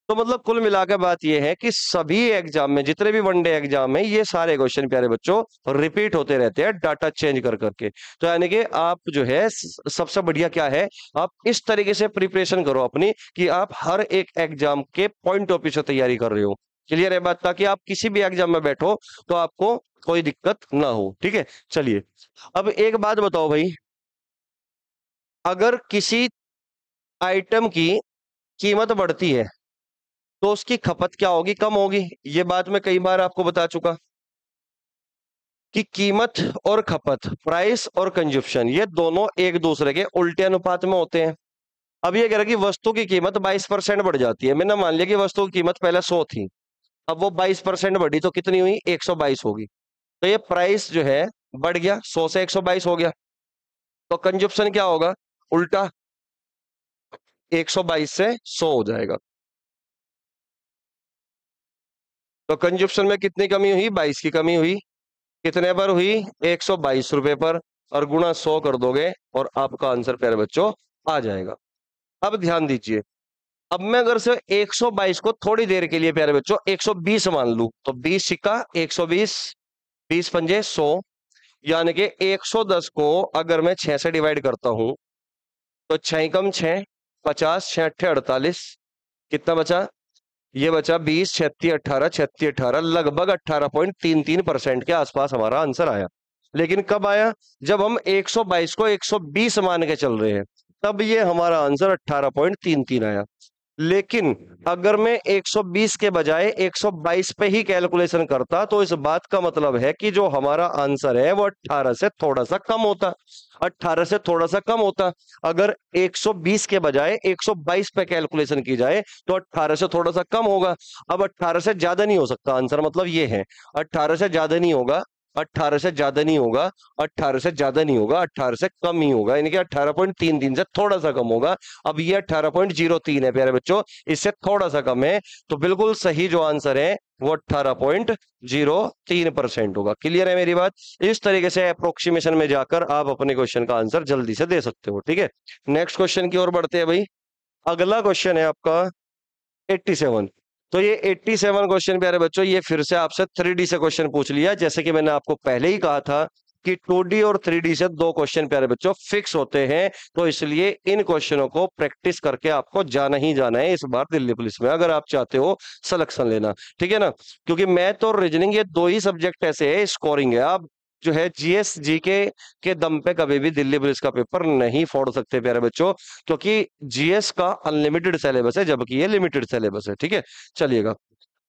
तो मतलब कुल मिलाकर बात यह है कि सभी एग्जाम में, जितने भी वनडे एग्जाम में, ये सारे क्वेश्चन प्यारे बच्चों रिपीट होते रहते हैं डाटा चेंज कर करके। तो यानी कि आप जो है सबसे बढ़िया क्या है, आप इस तरीके से प्रिपरेशन करो अपनी कि आप हर एक एग्जाम के पॉइंट ऑफ व्यू से तैयारी कर रहे हो। क्लियर है बात, ताकि आप किसी भी एग्जाम में बैठो तो आपको कोई दिक्कत ना हो। ठीक है, चलिए अब एक बात बताओ भाई, अगर किसी आइटम की कीमत बढ़ती है तो उसकी खपत क्या होगी, कम होगी। ये बात मैं कई बार आपको बता चुका। कि कीमत और खपत, प्राइस और कंजप्शन, ये दोनों एक दूसरे के उल्टे अनुपात में होते हैं। अब ये कह रहा है कि वस्तु की कीमत 22% बढ़ जाती है। मैंने मान लिया कि वस्तु की कीमत पहले 100 थी, अब वो 22% बढ़ी तो कितनी हुई, 122 होगी। तो ये प्राइस जो है बढ़ गया, 100 से 122 हो गया। तो कंजप्शन क्या होगा, उल्टा, 122 से 100 हो जाएगा। तो कंजप्शन में कितनी कमी हुई, 22 की कमी हुई। कितने पर हुई, 122 रुपए पर, और गुणा 100 कर दोगे और आपका आंसर प्यारे बच्चों आ जाएगा। अब ध्यान दीजिए, अब मैं अगर से 122 को थोड़ी देर के लिए प्यारे बच्चों 120 मान लूं, तो 20 सिक्का 120, 20 पंजे 100, यानी कि 110 को अगर मैं 6 से डिवाइड करता हूं तो 6 कम 6, 50, 6 अट्ठे 48, कितना बचा, ये बचा 20, 36 18, 36 18, लगभग 18.33% के आसपास हमारा आंसर आया। लेकिन कब आया, जब हम 122 को 120 मान के चल रहे हैं, तब ये हमारा आंसर 18.33 आया। लेकिन अगर मैं 120 के बजाय 122 पे ही कैलकुलेशन करता तो इस बात का मतलब है कि जो हमारा आंसर है वो 18 से थोड़ा सा कम होता, 18 से थोड़ा सा कम होता। अगर 120 के बजाय 122 पे कैलकुलेशन की जाए तो 18 से थोड़ा सा कम होगा। अब 18 से ज्यादा नहीं हो सकता आंसर, मतलब ये है 18 से ज्यादा नहीं होगा, 18 से ज्यादा नहीं होगा, 18 से ज्यादा नहीं होगा, 18 से कम ही होगा, यानी कि 18.33 से थोड़ा सा कम होगा। अब ये 18.03 है प्यारे बच्चों, इससे थोड़ा सा कम है, तो बिल्कुल सही जो आंसर है वो 18.03% होगा। क्लियर है मेरी बात। इस तरीके से अप्रोक्सीमेशन में जाकर आप अपने क्वेश्चन का आंसर जल्दी से दे सकते हो। ठीक है, नेक्स्ट क्वेश्चन की ओर बढ़ते हैं भाई। अगला क्वेश्चन है आपका 87। तो ये 87 क्वेश्चन प्यारे बच्चों, ये फिर से आपसे 3D से क्वेश्चन पूछ लिया। जैसे कि मैंने आपको पहले ही कहा था कि 2D और 3D से दो क्वेश्चन प्यारे बच्चों फिक्स होते हैं, तो इसलिए इन क्वेश्चनों को प्रैक्टिस करके आपको जाना ही जाना है इस बार दिल्ली पुलिस में, अगर आप चाहते हो सिलेक्शन लेना। ठीक है ना, क्योंकि मैथ और रीजनिंग ये दो ही सब्जेक्ट ऐसे है, स्कोरिंग है। आप जो है जीएस जीके के दम पे कभी भी दिल्ली पुलिस का पेपर नहीं फोड़ सकते प्यारे बच्चों, क्योंकि जीएस का अनलिमिटेड सिलेबस है जबकि ये लिमिटेड सिलेबस है। ठीक है, चलिएगा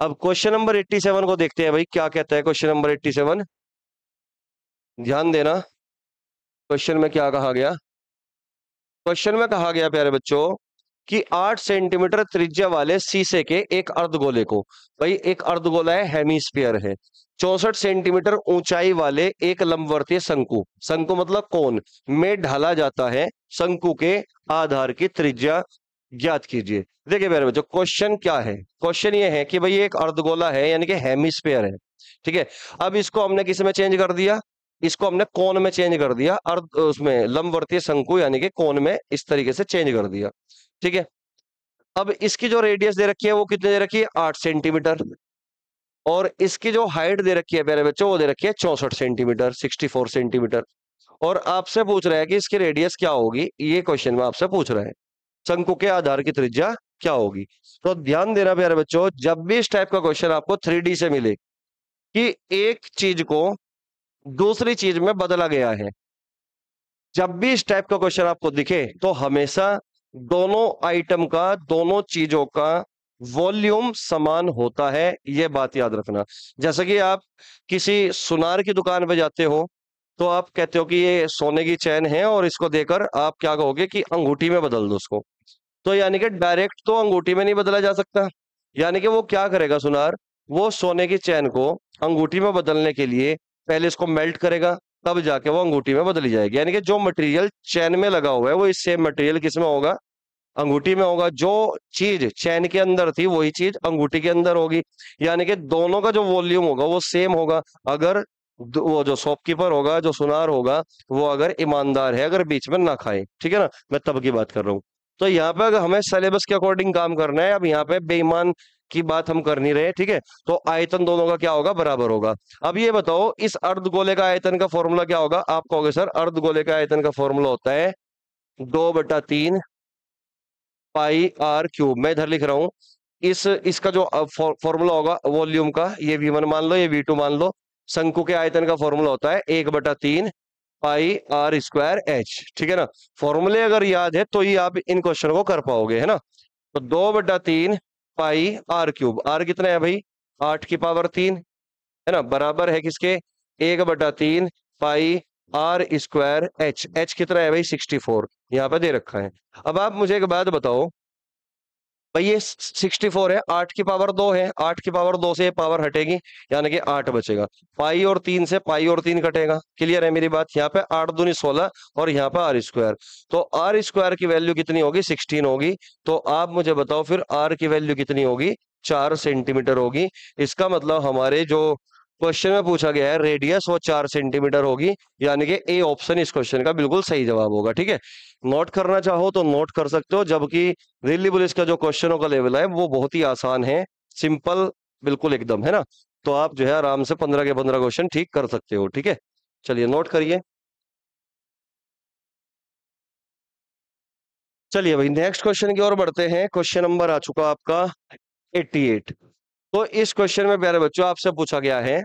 अब क्वेश्चन नंबर 87 को देखते हैं भाई, क्या कहता है क्वेश्चन नंबर 87। ध्यान देना, क्वेश्चन में क्या कहा गया। क्वेश्चन में कहा गया प्यारे बच्चों कि 8 सेंटीमीटर त्रिज्या वाले शीशे के एक अर्धगोले को, भाई एक अर्धगोला है, हेमिस्फीयर है, 64 सेंटीमीटर ऊंचाई वाले एक लंबवर्तीय शंकु, शंकु मतलब कोन, में ढाला जाता है। शंकु के आधार की त्रिज्या ज्ञात कीजिए। देखिए प्यारे बच्चों, क्वेश्चन क्या है, क्वेश्चन ये है कि भाई एक अर्धगोला है यानी कि हेमिस्फीयर है। ठीक है, अब इसको हमने किस में चेंज कर दिया, इसको हमने कोन में चेंज कर दिया, अर्ध उसमें लंबवर्तीय शंकु यानी कि कोन में इस तरीके से चेंज कर दिया। ठीक है, अब इसकी जो रेडियस दे रखी है वो कितने दे रखी है, 8 सेंटीमीटर, और इसकी जो हाइट दे रखी है प्यारे बच्चों वो दे रखी है 64 सेंटीमीटर, 64 सेंटीमीटर। और आपसे पूछ रहा है कि इसकी रेडियस क्या होगी, ये क्वेश्चन में आपसे पूछ रहा है शंकु के आधार की त्रिज्या क्या होगी। तो ध्यान देना प्यारे बच्चों, जब भी इस टाइप का क्वेश्चन आपको 3D से मिले कि एक चीज को दूसरी चीज में बदला गया है, जब भी इस टाइप का क्वेश्चन आपको दिखे तो हमेशा दोनों आइटम का, दोनों चीजों का वॉल्यूम समान होता है, ये बात याद रखना। जैसे कि आप किसी सुनार की दुकान पे जाते हो तो आप कहते हो कि ये सोने की चैन है, और इसको देकर आप क्या कहोगे कि अंगूठी में बदल दो उसको। तो यानी कि डायरेक्ट तो अंगूठी में नहीं बदला जा सकता, यानी कि वो क्या करेगा सुनार, वो सोने की चैन को अंगूठी में बदलने के लिए पहले इसको मेल्ट करेगा, तब जाके वो अंगूठी में बदली जाएगी। यानी कि जो मटेरियल चैन में लगा हुआ है वो इस सेम मटेरियल किस में होगा, अंगूठी में होगा। जो चीज चैन के अंदर थी वही चीज अंगूठी के अंदर होगी, यानी कि दोनों का जो वॉल्यूम होगा वो सेम होगा। अगर वो जो शॉपकीपर होगा, जो सुनार होगा, वो अगर ईमानदार है, अगर बीच में ना खाए, ठीक है ना, मैं तब की बात कर रहा हूँ। तो यहाँ पे अगर हमें सिलेबस के अकॉर्डिंग काम करना है, अब यहाँ पे बेईमान की बात हम कर नहीं रहे। ठीक है, तो आयतन दोनों का क्या होगा, बराबर होगा। अब ये बताओ इस अर्धगोले का आयतन का फॉर्मूला क्या होगा। आप कहोगे सर अर्धगोले का आयतन का फॉर्मूला होता है 2/3 पाई आर क्यूब। मैं इधर लिख रहा हूं, इसका जो फॉर्मूला होगा वॉल्यूम का, ये V1 मान लो, ये V2 मान लो। शंकु के आयतन का फॉर्मूला होता है 1/3 पाई आर स्क्वायर एच। ठीक है ना, फॉर्मूले अगर याद है तो ही आप इन क्वेश्चन को कर पाओगे, है ना। तो 2/3 पाई आर क्यूब, आर कितना है भाई, 8 की पावर 3, है ना, बराबर है किसके, 1/3 पाई आर स्क्वायर एच। एच कितना है भाई? 64 यहाँ पे दे रखा है। अब आप मुझे एक बात बताओ भाई, ये 64 है, 8 की पावर 2 है, 8 की पावर 2 से ये पावर हटेगी, यानी कि 8 बचेगा। पाई और 3 से पाई और 3 कटेगा। क्लियर है मेरी बात? यहाँ पे 8 दूनी 16 और यहाँ पे आर स्क्वायर। तो आर स्क्वायर की वैल्यू कितनी होगी? 16 होगी। तो आप मुझे बताओ फिर आर की वैल्यू कितनी होगी? 4 सेंटीमीटर होगी। इसका मतलब हमारे जो क्वेश्चन में पूछा गया है रेडियस, वो 4 सेंटीमीटर होगी, यानी कि ए ऑप्शन इस क्वेश्चन का बिल्कुल सही जवाब होगा। ठीक है, नोट करना चाहो तो नोट कर सकते हो, जबकि दिल्ली पुलिस का जो क्वेश्चनों का लेवल है वो बहुत ही आसान है, सिंपल बिल्कुल एकदम, है ना। तो आप जो है आराम से 15 के 15 क्वेश्चन ठीक कर सकते हो। ठीक है, चलिए नोट करिए। चलिए भाई नेक्स्ट क्वेश्चन की ओर बढ़ते हैं। क्वेश्चन नंबर आ चुका आपका 88। तो इस क्वेश्चन में प्यारे बच्चों आपसे पूछा गया है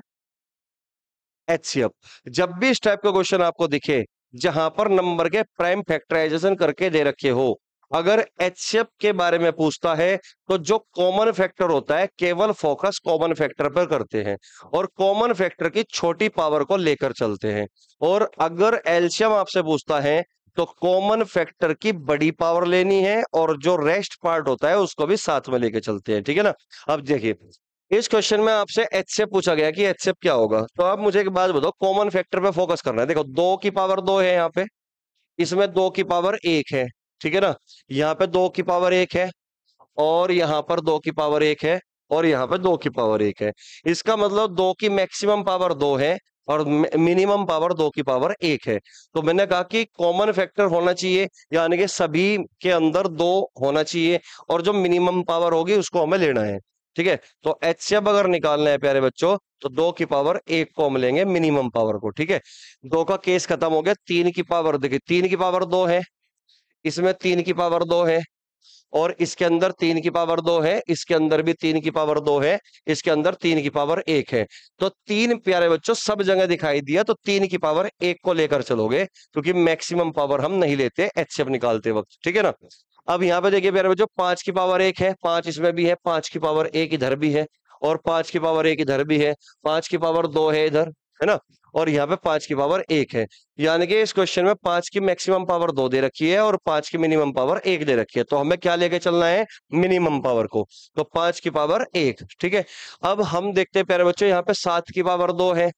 एचसीएफ। जब भी इस टाइप का क्वेश्चन आपको दिखे जहां पर नंबर के प्राइम फैक्टराइजेशन करके दे रखे हो, अगर एचसीएफ के बारे में पूछता है तो जो कॉमन फैक्टर होता है केवल फोकस कॉमन फैक्टर पर करते हैं और कॉमन फैक्टर की छोटी पावर को लेकर चलते हैं। और अगर एलसीएम आपसे पूछता है तो कॉमन फैक्टर की बड़ी पावर लेनी है और जो रेस्ट पार्ट होता है उसको भी साथ में लेके चलते हैं। ठीक है ना। अब देखिए, इस क्वेश्चन में आपसे एचसीएफ पूछा गया कि एचसीएफ क्या होगा, तो आप मुझे एक बात बताओ, कॉमन फैक्टर पे फोकस करना है। देखो 2 की पावर 2 है यहाँ पे, इसमें 2 की पावर 1 है। ठीक है ना। यहाँ पे 2 की पावर 1 है और यहाँ पर 2 की पावर 1 है और यहाँ पे 2 की पावर 1 है। इसका मतलब 2 की मैक्सिमम पावर 2 है और मिनिमम पावर 2 की पावर 1 है। तो मैंने कहा कि कॉमन फैक्टर होना चाहिए, यानी कि सभी के अंदर 2 होना चाहिए और जो मिनिमम पावर होगी उसको हमें लेना है। ठीक है, तो एचसीएफ अगर निकालना है प्यारे बच्चों तो 2 की पावर 1 को हम लेंगे मिनिमम पावर को। ठीक है, 2 का केस खत्म हो गया। 3 की पावर, देखिए 3 की पावर 2 है, इसमें 3 की पावर 2 है और इसके अंदर 3 की पावर 2 है, इसके अंदर भी 3 की पावर 2 है, इसके अंदर 3 की पावर 1 है। तो 3 प्यारे बच्चों सब जगह दिखाई दिया, तो 3 की पावर 1 को लेकर चलोगे क्योंकि मैक्सिमम पावर हम नहीं लेते एचसीएफ निकालते वक्त। ठीक है ना। अब यहाँ पे देखिए प्यारे बच्चों, 5 की पावर 1 है, 5 इसमें भी है, 5 की पावर 1 इधर भी है और 5 की पावर 1 इधर भी है, 5 की पावर 2 है इधर, है ना। और यहाँ पे 5 की पावर 1 है, यानी कि इस क्वेश्चन में 5 की मैक्सिमम पावर 2 दे रखी है और 5 की मिनिमम पावर 1 दे रखी है। तो हमें क्या लेके चलना है? मिनिमम पावर को। तो 5 की पावर 1। ठीक है, अब हम देखते हैं प्यारे बच्चों, यहाँ पे 7 की पावर 2 है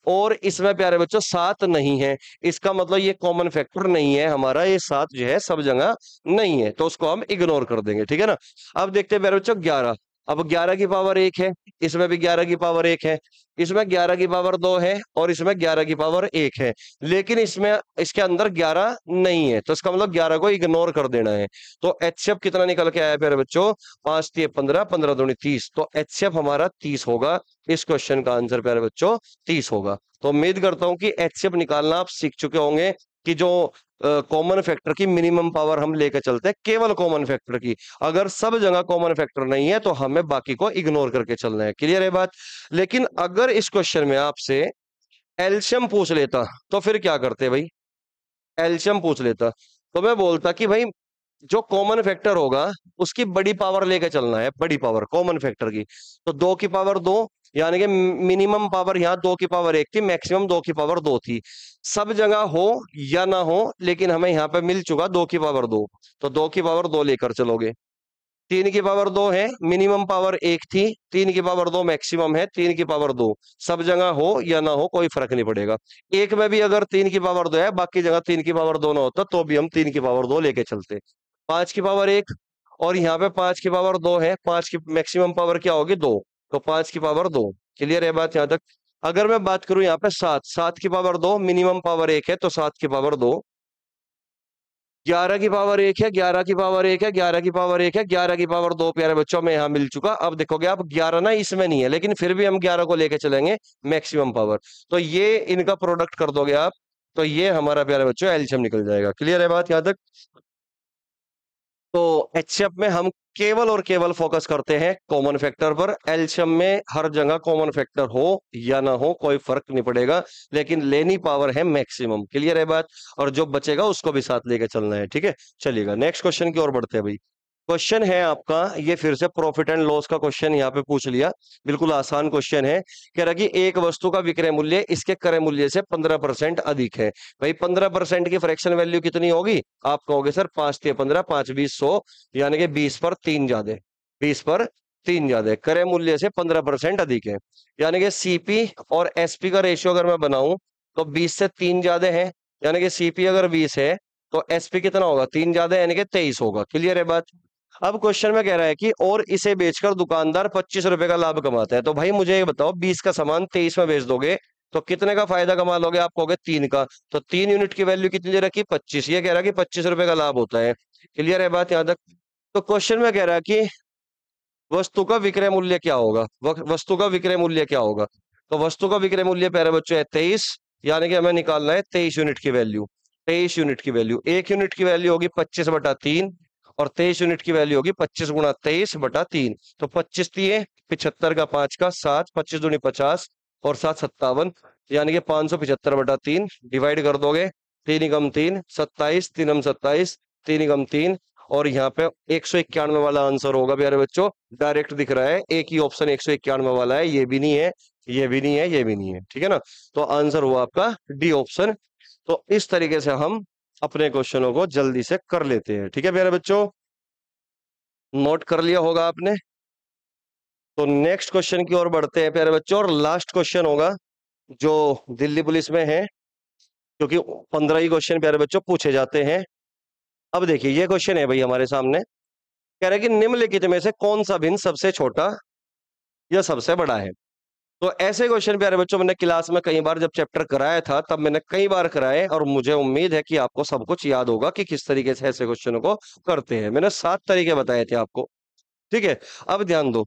और इसमें प्यारे बच्चों 7 नहीं है। इसका मतलब ये कॉमन फैक्टर नहीं है हमारा, ये 7 जो है सब जगह नहीं है, तो उसको हम इग्नोर कर देंगे। ठीक है ना। अब देखते हैं प्यारे बच्चों 11। अब 11 की पावर 1 है, इसमें भी 11 की पावर 1 है, इसमें 11 की पावर 2 है और इसमें 11 की पावर 1 है, लेकिन इसमें इसके अंदर 11 नहीं है, तो इसका मतलब 11 को इग्नोर कर देना है। तो एचसीएफ कितना निकल के आया प्यारे बच्चों? 5 3 15, 15 दूनी 30। तो एचसीएफ हमारा 30 होगा। इस क्वेश्चन का आंसर प्यारे बच्चों 30 होगा। तो उम्मीद करता हूं कि एचसीएफ निकालना आप सीख चुके होंगे कि जो कॉमन फैक्टर की मिनिमम पावर हम लेकर चलते हैं, केवल कॉमन फैक्टर की। अगर सब जगह कॉमन फैक्टर नहीं है तो हमें बाकी को इग्नोर करके चलना है। क्लियर है बात? लेकिन अगर इस क्वेश्चन में आपसे एलसीएम पूछ लेता तो फिर क्या करते भाई? एलसीएम पूछ लेता तो मैं बोलता कि भाई जो कॉमन फैक्टर होगा उसकी बड़ी पावर लेके चलना है, बड़ी पावर कॉमन फैक्टर की। तो 2 की पावर 2, यानी कि मिनिमम पावर यहाँ 2 की पावर 1 थी, मैक्सिमम 2 की पावर 2 थी। सब जगह हो या ना हो, लेकिन हमें यहाँ पे मिल चुका 2 की पावर 2, तो 2 की पावर 2 लेकर चलोगे। 3 की पावर 2 है, मिनिमम पावर 1 थी, 3 की पावर 2 मैक्सिमम है, 3 की पावर 2 सब जगह हो या ना हो कोई फर्क नहीं पड़ेगा। एक में भी अगर 3 की पावर 2 है, बाकी जगह 3 की पावर 2 ना होता तो भी हम 3 की पावर 2 लेके चलते। 5 की पावर 1 और यहाँ पे 5 की पावर 2 है, 5 की मैक्सिमम पावर क्या होगी? 2। तो 5 की पावर 2। क्लियर है बात यहाँ तक? अगर मैं बात करूं यहाँ पे 7, 7 की पावर 2, मिनिमम पावर 1 है, तो 7 की पावर 2। 11 की पावर 1 है, 11 की पावर 1 है, 11 की पावर 1 है, 11 की पावर 2 प्यारे बच्चों में यहाँ मिल चुका। अब देखोगे आप 11 ना इसमें नहीं है, लेकिन फिर भी हम 11 को लेके चलेंगे मैक्सिमम पावर। तो ये इनका प्रोडक्ट कर दोगे आप, तो ये हमारा प्यारे बच्चों एलसीएम निकल जाएगा। क्लियर है बात यहाँ तक? तो एचसीएफ में हम केवल और केवल फोकस करते हैं कॉमन फैक्टर पर। एलसीएम में हर जगह कॉमन फैक्टर हो या ना हो कोई फर्क नहीं पड़ेगा, लेकिन लेनी पावर है मैक्सिमम। क्लियर है बात? और जो बचेगा उसको भी साथ लेके चलना है। ठीक है, चलिएगा नेक्स्ट क्वेश्चन की ओर बढ़ते हैं भाई। क्वेश्चन है आपका, ये फिर से प्रॉफिट एंड लॉस का क्वेश्चन यहाँ पे पूछ लिया। बिल्कुल आसान क्वेश्चन है। कह रहा कि एक वस्तु का विक्रय मूल्य इसके क्रय मूल्य से 15% अधिक है। भाई 15% की फ्रैक्शन वैल्यू कितनी होगी? आप कहोगे सर 5×3=15, 5×20=100, यानी कि 20 पर 3 ज्यादा, 20 पर 3 ज्यादा, क्रय मूल्य से 15% अधिक है। यानी कि सीपी और एसपी का रेशियो अगर मैं बनाऊं तो 20 से 3 ज्यादा है, यानी कि सीपी अगर 20 है तो एसपी कितना होगा? 3 ज्यादा, यानी कि 23 होगा। क्लियर है बात? अब क्वेश्चन में कह रहा है कि और इसे बेचकर दुकानदार 25 रुपए का लाभ कमाता है। तो भाई मुझे ये बताओ, 20 का सामान 23 में बेच दोगे तो कितने का फायदा कमा लोगे? आप कहोगे 3 का। तो 3 यूनिट की वैल्यू कितनी दे रखी? 25। ये कह रहा है कि 25 रुपए का लाभ होता है। क्लियर है बात यहां तक? तो क्वेश्चन में कह रहा है कि वस्तु का विक्रय मूल्य क्या होगा? वस्तु का विक्रय मूल्य क्या होगा? तो वस्तु का विक्रय मूल्य प्यारे बच्चों है 23, यानी कि हमें निकालना है 23 यूनिट की वैल्यू। 23 यूनिट की वैल्यू, एक यूनिट की वैल्यू होगी 25/3, और 23 यूनिट की वैल्यू होगी 25×23/3। तो 25 दिए 75 का 5 का 7, 25×2 50 और 7 57, यानी कि 575/3 डिवाइड कर दोगे। 3×3 27, 3×27, 3×3, और यहाँ पे 191 वाला आंसर होगा प्यारे बच्चों। डायरेक्ट दिख रहा है, एक ही ऑप्शन 191 वाला है। ये भी नहीं है, ये भी नहीं है, ये भी नहीं है। ठीक है ना? तो आंसर हुआ आपका डी ऑप्शन। तो इस तरीके से हम अपने क्वेश्चनों को जल्दी से कर लेते हैं। ठीक है प्यारे बच्चों, नोट कर लिया होगा आपने। तो नेक्स्ट क्वेश्चन की ओर बढ़ते हैं प्यारे बच्चों, और लास्ट क्वेश्चन होगा जो दिल्ली पुलिस में है, क्योंकि 15 ही क्वेश्चन प्यारे बच्चों पूछे जाते हैं। अब देखिए ये क्वेश्चन है भाई हमारे सामने। कह रहा है कि निम्नलिखित में से कौन सा भिन्न सबसे छोटा या सबसे बड़ा है? तो ऐसे क्वेश्चन प्यारे बच्चों मैंने क्लास में कई बार जब चैप्टर कराया था तब मैंने कई बार कराए, और मुझे उम्मीद है कि आपको सब कुछ याद होगा कि किस तरीके से ऐसे क्वेश्चनों को करते हैं। मैंने 7 तरीके बताए थे आपको। ठीक है, अब ध्यान दो,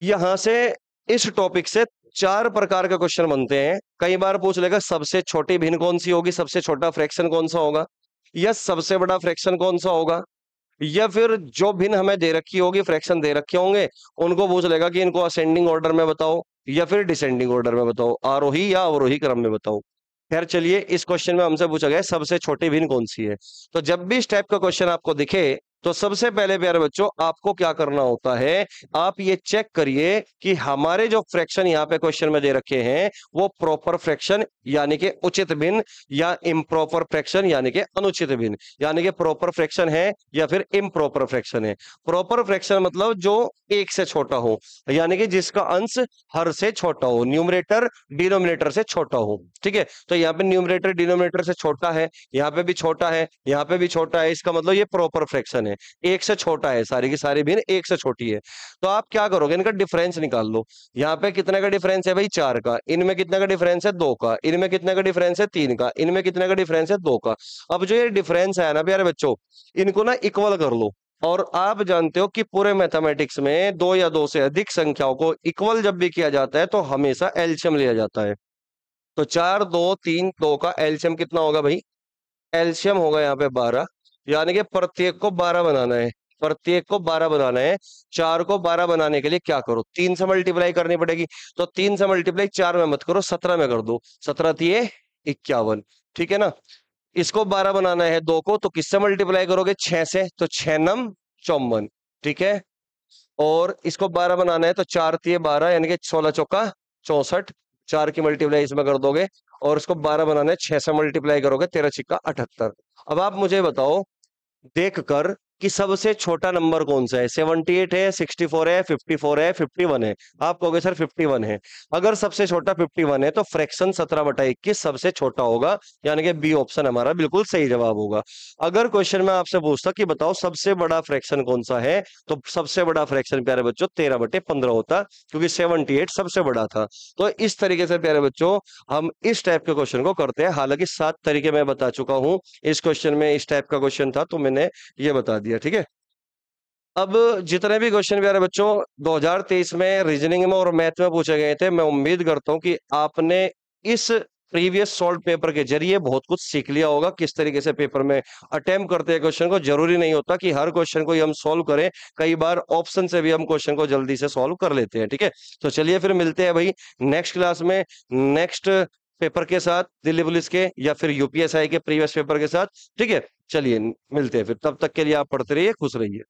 यहां से इस टॉपिक से 4 प्रकार के क्वेश्चन बनते हैं। कई बार पूछ लेगा सबसे छोटी भिन्न कौन सी होगी, सबसे छोटा फ्रैक्शन कौन सा होगा, या सबसे बड़ा फ्रैक्शन कौन सा होगा, या फिर जो भिन्न हमें दे रखी होगी, फ्रैक्शन दे रखे होंगे, उनको पूछ लेगा कि इनको असेंडिंग ऑर्डर में बताओ या फिर डिसेंडिंग ऑर्डर में बताओ, आरोही या अवरोही क्रम में बताओ। खैर चलिए, इस क्वेश्चन में हमसे पूछा गया है सबसे छोटी भिन्न कौन सी है। तो जब भी इस टाइप का क्वेश्चन आपको दिखे तो सबसे पहले प्यारे बच्चों आपको क्या करना होता है, आप ये चेक करिए कि हमारे जो फ्रैक्शन यहाँ पे क्वेश्चन में दे रखे हैं वो प्रॉपर फ्रैक्शन यानी कि उचित भिन्न, या इम्प्रॉपर फ्रैक्शन यानी कि अनुचित भिन्न, यानी कि प्रॉपर फ्रैक्शन है या फिर इम्प्रॉपर फ्रैक्शन है। प्रॉपर फ्रैक्शन मतलब जो एक से छोटा हो, यानी कि जिसका अंश हर से छोटा हो, न्यूमरेटर डिनोमिनेटर से छोटा हो। ठीक है, तो यहाँ पे न्यूमरेटर डिनोमिनेटर से छोटा है, यहाँ पे भी छोटा है, यहाँ पे भी छोटा है, इसका मतलब ये प्रॉपर फ्रैक्शन है, एक से छोटा है, सारी की सारी भिन्न एक से छोटी है। तो आप क्या करोगे, इनका डिफरेंस निकाल लो। यहाँ पे कितने का डिफरेंस है भाई? 4 का। इनमें कितने का डिफरेंस है? 2 का। इनमें कितने का डिफरेंस है? 3 का। इनमें कितने का डिफरेंस है? 2 का। अब जो ये डिफरेंस है ना प्यारे बच्चों, इनको ना इक्वल कर लो। और आप जानते हो कि पूरे मैथमेटिक्स में 2 या 2 से अधिक संख्याओं को इक्वल जब भी किया जाता है तो हमेशा एलसीएम लिया जाता है। तो 4 2 3 2 का एलसीएम कितना होगा भाई? एलसीएम होगा यहाँ पे 12, यानी कि प्रत्येक को 12 बनाना है, प्रत्येक को 12 बनाना है। 4 को 12 बनाने के लिए क्या करो, 3 से मल्टीप्लाई करनी पड़ेगी। तो 3 से मल्टीप्लाई 4 में मत करो, 17 में कर दो। 17 तिये 51। ठीक है ना? इसको 12 बनाना है 2 को, तो किससे मल्टीप्लाई करोगे? 6 से, तो 6 नम 54। ठीक है, और इसको 12 बनाना है तो 4 तिये 12, यानी कि 16 चौका 64। 4 की मल्टीप्लाई इसमें कर दोगे, और इसको 12 बनाना है 6 से मल्टीप्लाई करोगे, 13 छिक्का 78। अब आप मुझे बताओ देख कर कि सबसे छोटा नंबर कौन सा है? 78 है, 64 है, 54 है, 51 है। आप कहोगे सर 51 है। अगर सबसे छोटा 51 है तो फ्रैक्शन 17/21 सबसे छोटा होगा, यानी कि बी ऑप्शन हमारा बिल्कुल सही जवाब होगा। अगर क्वेश्चन में आपसे पूछता कि बताओ सबसे बड़ा फ्रैक्शन कौन सा है, तो सबसे बड़ा फ्रैक्शन प्यारे बच्चों 13/15 होता, क्योंकि 78 सबसे बड़ा था। तो इस तरीके से प्यारे बच्चों हम इस टाइप के क्वेश्चन को करते हैं। हालांकि 7 तरीके मैं बता चुका हूं, इस क्वेश्चन में इस टाइप का क्वेश्चन था तो मैंने ये बता दिया। ठीक है, अब जितने भी क्वेश्चन प्यारे बच्चों 2023 में रीजनिंग में और मैथ में पूछे गए थे, मैं उम्मीद करता हूं कि आपने इस प्रीवियस सॉल्व पेपर के जरिए बहुत कुछ सीख लिया होगा, किस तरीके से पेपर में अटेम्प्ट करते हैं क्वेश्चन को। जरूरी नहीं होता कि हर क्वेश्चन को ही हम सॉल्व करें, कई बार ऑप्शन से भी हम क्वेश्चन को जल्दी से सॉल्व कर लेते हैं। ठीक है, तो चलिए फिर मिलते हैं भाई नेक्स्ट क्लास में, नेक्स्ट पेपर के साथ, दिल्ली पुलिस के या फिर यूपीएसआई के प्रीवियस पेपर के साथ। ठीक है, चलिए मिलते हैं फिर, तब तक के लिए आप पढ़ते रहिए, खुश रहिए।